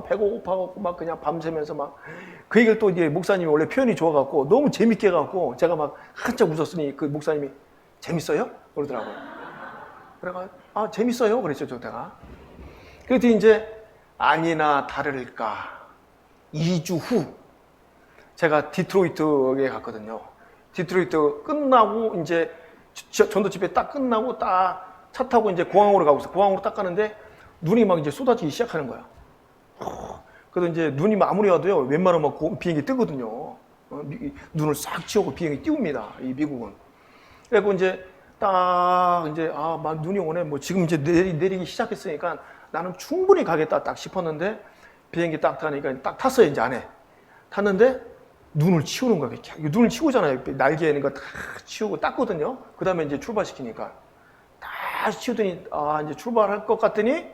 배가 고파갖고 막 그냥 밤새면서 막 그 얘기를 또 이제 목사님이 원래 표현이 좋아갖고 너무 재밌게 해갖고 제가 막 한참 웃었으니 그 목사님이 재밌어요? 그러더라고요. 그래가 재밌어요? 그랬죠, 제가. 그랬더니 이제 아니나 다를까 2주 후 제가 디트로이트에 갔거든요. 디트로이트 끝나고 이제 전도 집회 딱 끝나고 딱 차 타고 이제 공항으로 가고 있어. 공항으로 딱 가는데 눈이 막 이제 쏟아지기 시작하는 거야. 그래서 이제 눈이 아무리 와도요, 웬만하면 막 비행기 뜨거든요. 눈을 싹 치우고 비행기 띄웁니다. 이 미국은. 그래서 이제 딱 이제 막 눈이 오네. 뭐 지금 이제 내리기 시작했으니까 나는 충분히 가겠다 딱 싶었는데 비행기 딱 타니까 딱 탔어요, 이제 안에. 탔는데 눈을 치우는 거야. 눈을 치우잖아요. 날개는 거 다 치우고 닦거든요. 그 다음에 이제 출발시키니까. 다 치우더니, 이제 출발할 것 같더니,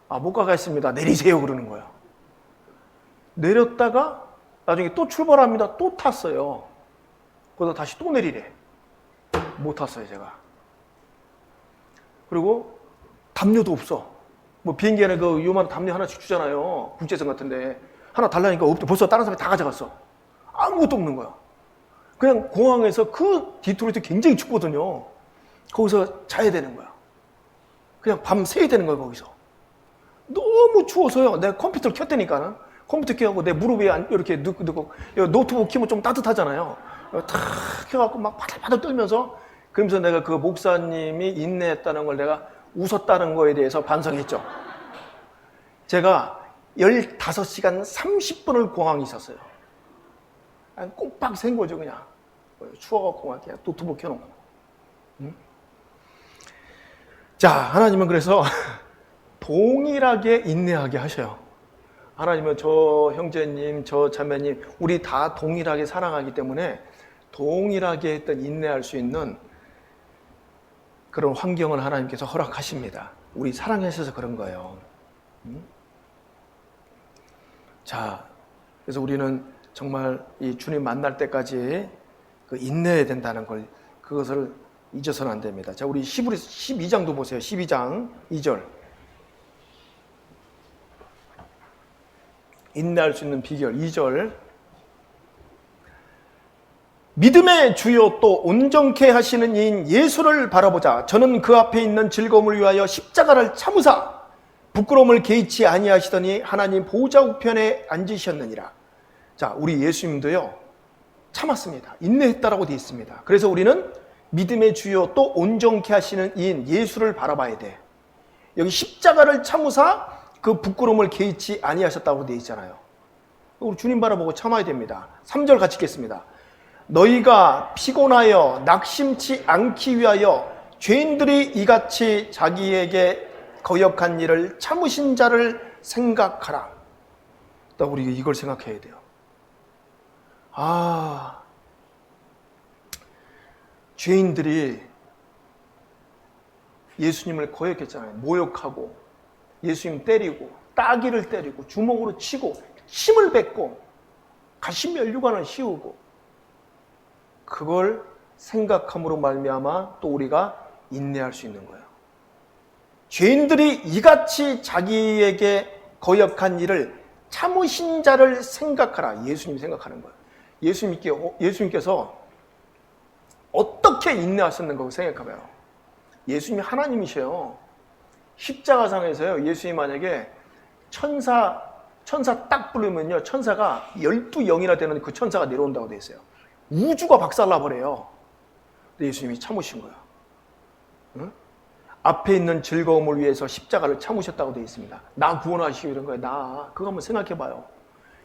못 가겠습니다. 내리세요. 그러는 거야. 내렸다가, 나중에 또 출발합니다. 또 탔어요. 그러다 다시 또 내리래. 못 탔어요, 제가. 그리고, 담요도 없어. 뭐, 비행기 안에 그 요만 담요 하나씩 주잖아요. 국제선 같은데. 하나 달라니까 없대. 벌써 다른 사람이 다 가져갔어. 아무것도 없는 거야. 그냥 공항에서 그 디트로이트 굉장히 춥거든요. 거기서 자야 되는 거야. 그냥 밤 새야 되는 거야, 거기서. 너무 추워서요. 내가 컴퓨터를 켰다니까는. 컴퓨터 켜고 내 무릎 위에 이렇게 넣고 노트북 켜면 좀 따뜻하잖아요. 탁 켜갖고 막 바들바들 떨면서, 그러면서 내가 그 목사님이 인내했다는 걸 내가 웃었다는 거에 대해서 반성했죠. 제가 15시간 30분을 공항에 있었어요. 꼭박 샌 거죠, 그냥. 추워갖고 막 그냥 노트북 켜놓고. 응? 자, 하나님은 그래서 동일하게 인내하게 하셔요. 하나님은 저 형제님, 저 자매님, 우리 다 동일하게 사랑하기 때문에 동일하게 했던 인내할 수 있는 그런 환경을 하나님께서 허락하십니다. 우리 사랑하셔서 그런 거예요. 자, 그래서 우리는 정말 이 주님 만날 때까지 그 인내해야 된다는 걸, 그것을 잊어서는 안 됩니다. 자, 우리 히브리 12장도 보세요. 12장 2절. 인내할 수 있는 비결 2절. 믿음의 주요 또 온전케 하시는 이인 예수를 바라보자. 저는 그 앞에 있는 즐거움을 위하여 십자가를 참으사 부끄러움을 개의치 아니하시더니 하나님 보좌 우편에 앉으셨느니라. 자, 우리 예수님도요 참았습니다. 인내했다라고 되어 있습니다. 그래서 우리는 믿음의 주요 또 온전케 하시는 이인 예수를 바라봐야 돼. 여기 십자가를 참으사 그 부끄러움을 개의치 아니하셨다고 되어 있잖아요. 우리 주님 바라보고 참아야 됩니다. 3절 같이 읽겠습니다. 너희가 피곤하여 낙심치 않기 위하여 죄인들이 이같이 자기에게 거역한 일을 참으신 자를 생각하라. 우리 이걸 생각해야 돼요. 죄인들이 예수님을 거역했잖아요. 모욕하고 예수님 때리고 따귀를 때리고 주먹으로 치고 침을 뱉고 가시면류관을 씌우고, 그걸 생각함으로 말미암아 또 우리가 인내할 수 있는 거예요. 죄인들이 이같이 자기에게 거역한 일을 참으신 자를 생각하라. 예수님이 생각하는 거예요. 예수님께서 어떻게 인내하셨는가 생각해봐요. 예수님이 하나님이셔요. 십자가상에서요, 예수님이 만약에 천사 딱 부르면요, 천사가 12영이나 되는 그 천사가 내려온다고 돼 있어요. 우주가 박살나버려요. 근데 예수님이 참으신 거야. 응? 앞에 있는 즐거움을 위해서 십자가를 참으셨다고 돼 있습니다. 나 구원하시기 이런 거예요. 그거 한번 생각해봐요.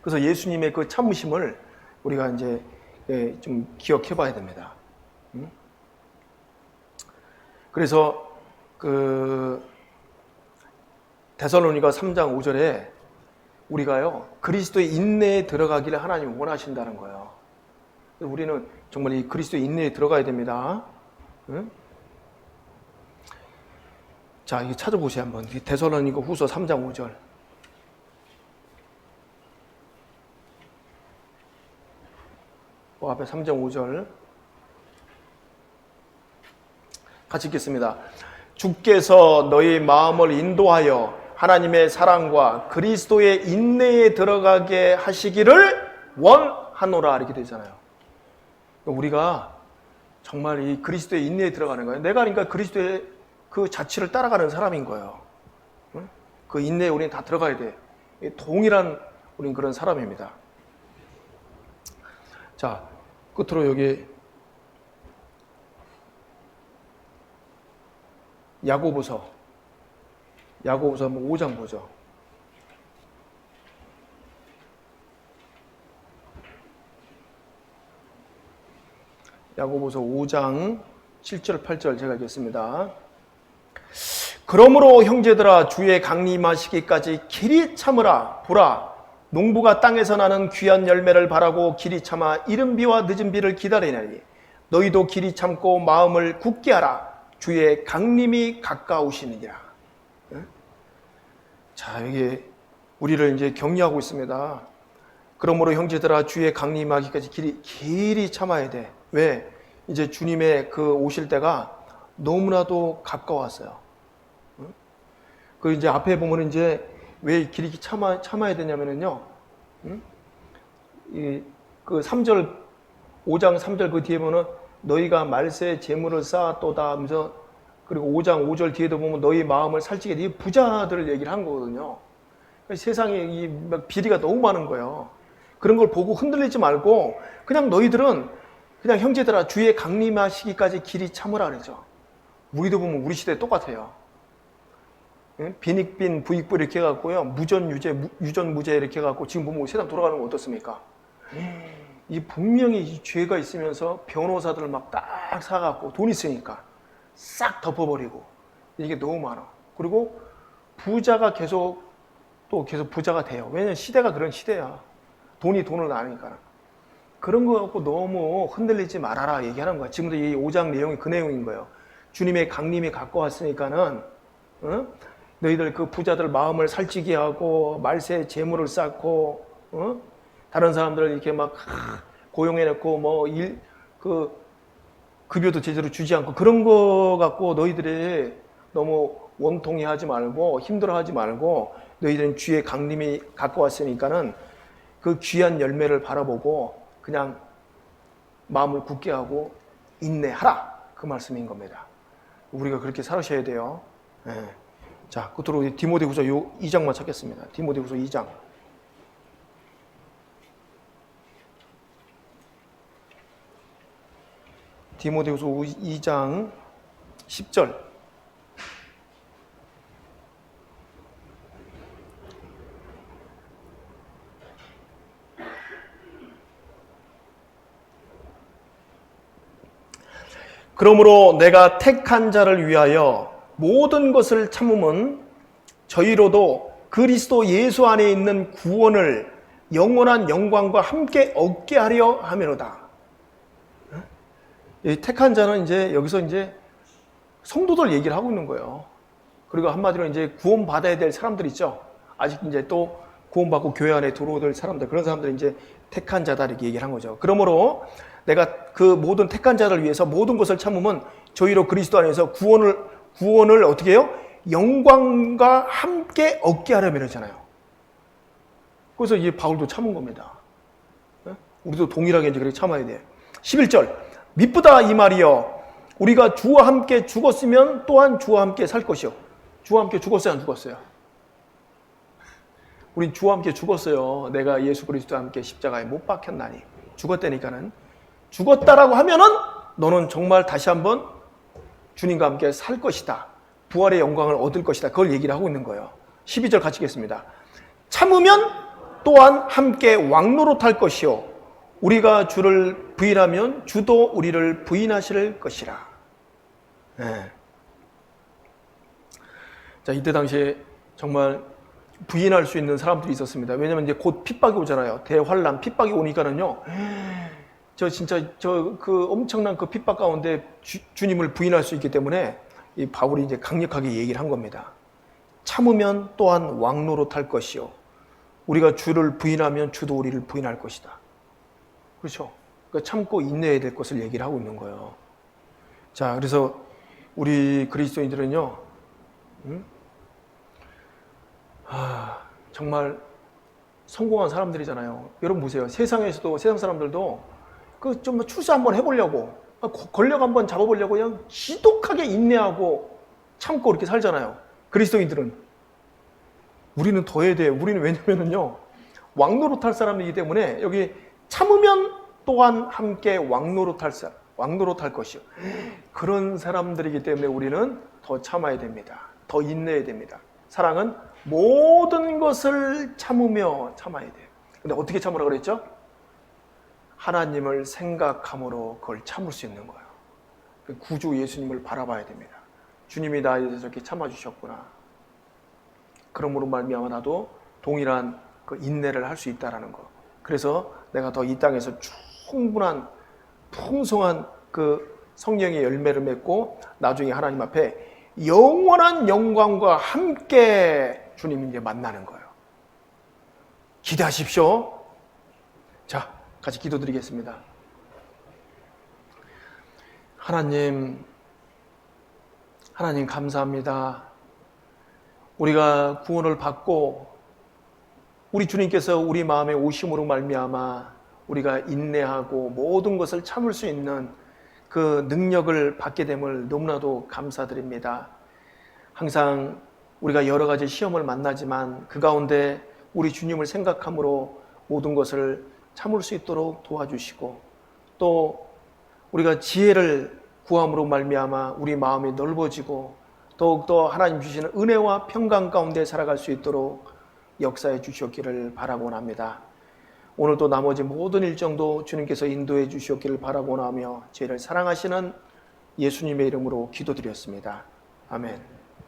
그래서 예수님의 그 참으심을 우리가 이제 좀 기억해봐야 됩니다. 응? 그래서 데살로니가 3장 5절에 우리가요 그리스도의 인내에 들어가기를 하나님이 원하신다는 거예요. 우리는 정말 이 그리스도의 인내에 들어가야 됩니다. 응? 자, 이거 찾아보세요 한번. 데살로니가 후서 3장 5절. 앞에 3장 5절 같이 읽겠습니다. 주께서 너희 마음을 인도하여 하나님의 사랑과 그리스도의 인내에 들어가게 하시기를 원하노라, 이렇게 되잖아요. 우리가 정말 이 그리스도의 인내에 들어가는 거예요. 내가 그러니까 그리스도의 그 자취를 따라가는 사람인 거예요. 그 인내에 우리는 다 들어가야 돼. 동일한 우리는 그런 사람입니다. 자, 끝으로 여기 야고보서 5장 보죠. 야고보서 5장 7절 8절 제가 읽겠습니다. 그러므로 형제들아 주의 강림하시기까지 길이 참으라. 보라, 농부가 땅에서 나는 귀한 열매를 바라고 길이 참아 이른 비와 늦은 비를 기다리나니 너희도 길이 참고 마음을 굳게 하라. 주의 강림이 가까우시느니라. 자, 여기 우리를 이제 격려하고 있습니다. 그러므로 형제들아 주의 강림하기까지 길이 참아야 돼. 왜? 이제 주님의 그 오실 때가 너무나도 가까웠어요. 그 이제 앞에 보면 이제 왜 길이 참아야 되냐면요. 그 3절, 5장 3절 그 뒤에 보면 너희가 말세에 재물을 쌓았도다 하면서 그리고 5장 5절 뒤에도 보면 너희 마음을 살찌게 이 부자들을 얘기를 한 거거든요. 세상에 이 비리가 너무 많은 거예요. 그런 걸 보고 흔들리지 말고 그냥 너희들은 그냥 형제들아 주의 강림하시기까지 길이 참으라 그러죠. 우리도 보면 우리 시대 똑같아요. 빈익빈 부익부 이렇게 해갖고요. 무전유죄, 유전무죄 이렇게 해갖고 지금 보면 세상 돌아가는 거 어떻습니까? 이 분명히 이 죄가 있으면서 변호사들 막 딱 사갖고 돈 있으니까 싹 덮어버리고 이게 너무 많아. 그리고 부자가 계속 부자가 돼요. 왜냐면 시대가 그런 시대야. 돈이 돈을 아니까. 그런 거 갖고 너무 흔들리지 말아라 얘기하는 거야. 지금도 이 5장 내용이 그 내용인 거예요. 주님의 강림이 가까웠으니까는 너희들 그 부자들 마음을 살찌게 하고 말세 재물을 쌓고 다른 사람들 이렇게 막 고용해놓고 뭐 급여도 제대로 주지 않고 그런 거 갖고 너희들이 너무 원통해 하지 말고 힘들어하지 말고 너희들은 주의 강림이 가까웠으니까는 그 귀한 열매를 바라보고 그냥 마음을 굳게 하고 인내하라 그 말씀인 겁니다. 우리가 그렇게 살아셔야 돼요. 네. 자, 끝으로 디모데후서 2장만 찾겠습니다. 디모데후서 2장. 디모데후서 2장 10절. 그러므로 내가 택한 자를 위하여 모든 것을 참음은 저희로도 그리스도 예수 안에 있는 구원을 영원한 영광과 함께 얻게 하려 함이로다. 이 택한 자는 이제 여기서 이제 성도들 얘기를 하고 있는 거예요. 그리고 한마디로 이제 구원받아야 될 사람들 있죠. 아직 이제 또 구원받고 교회 안에 들어오될 사람들, 그런 사람들 이제 택한 자다 이렇게 얘기를 한 거죠. 그러므로 내가 그 모든 택한 자를 위해서 모든 것을 참으면 저희로 그리스도 안에서 구원을 어떻게 해요? 영광과 함께 얻게 하려면 이러잖아요. 그래서 이 바울도 참은 겁니다. 우리도 동일하게 이제 그렇게 참아야 돼. 11절. 미쁘다 이 말이여. 우리가 주와 함께 죽었으면 또한 주와 함께 살 것이요. 주와 함께 죽었어요, 안 죽었어요? 우린 주와 함께 죽었어요. 내가 예수 그리스도와 함께 십자가에 못 박혔나니. 죽었다니까는. 죽었다라고 하면은 너는 정말 다시 한번 주님과 함께 살 것이다. 부활의 영광을 얻을 것이다. 그걸 얘기를 하고 있는 거예요. 12절 같이 읽겠습니다. 참으면 또한 함께 왕노릇할 것이요. 우리가 주를 부인하면 주도 우리를 부인하실 것이라. 네. 자, 이때 당시에 정말 부인할 수 있는 사람들이 있었습니다. 왜냐면 이제 곧 핍박이 오잖아요. 대환란, 핍박이 오니까는요. 그 엄청난 그 핍박 가운데 주님을 부인할 수 있기 때문에 이 바울이 이제 강력하게 얘기를 한 겁니다. 참으면 또한 왕노릇할 것이요. 우리가 주를 부인하면 주도 우리를 부인할 것이다. 그렇죠? 그러니까 참고 인내해야 될 것을 얘기를 하고 있는 거예요. 자, 그래서 우리 그리스도인들은요, 정말 성공한 사람들이잖아요. 여러분 보세요. 세상에서도, 세상 사람들도 좀 출세 한번 해보려고, 권력 한번 잡아보려고 그냥 지독하게 인내하고 참고 이렇게 살잖아요. 그리스도인들은. 우리는 더 해야 돼요. 우리는 왜냐면은요, 왕노릇할 사람이기 때문에 여기 참으면 또한 함께 왕노릇할 것이요. 그런 사람들이기 때문에 우리는 더 참아야 됩니다. 더 인내해야 됩니다. 사랑은 모든 것을 참으며 참아야 돼요. 근데 어떻게 참으라 그랬죠? 하나님을 생각함으로 그걸 참을 수 있는 거예요. 구주 예수님을 바라봐야 됩니다. 주님이 나에 대해서 이렇게 참아주셨구나. 그러므로 말미암아 나도 동일한 그 인내를 할 수 있다라는 거. 그래서 내가 더 이 땅에서 충분한 풍성한 그 성령의 열매를 맺고 나중에 하나님 앞에 영원한 영광과 함께 주님 이제 만나는 거예요. 기대하십시오. 자, 같이 기도드리겠습니다. 하나님 감사합니다. 우리가 구원을 받고 우리 주님께서 우리 마음에 오심으로 말미암아 우리가 인내하고 모든 것을 참을 수 있는 그 능력을 받게 됨을 너무나도 감사드립니다. 항상 우리가 여러 가지 시험을 만나지만 그 가운데 우리 주님을 생각함으로 모든 것을 참을 수 있도록 도와주시고, 또 우리가 지혜를 구함으로 말미암아 우리 마음이 넓어지고 더욱더 하나님 주시는 은혜와 평강 가운데 살아갈 수 있도록 역사해 주시옵기를 바라곤 합니다. 오늘도 나머지 모든 일정도 주님께서 인도해 주시옵기를 바라곤 하며 저희를 사랑하시는 예수님의 이름으로 기도드렸습니다. 아멘.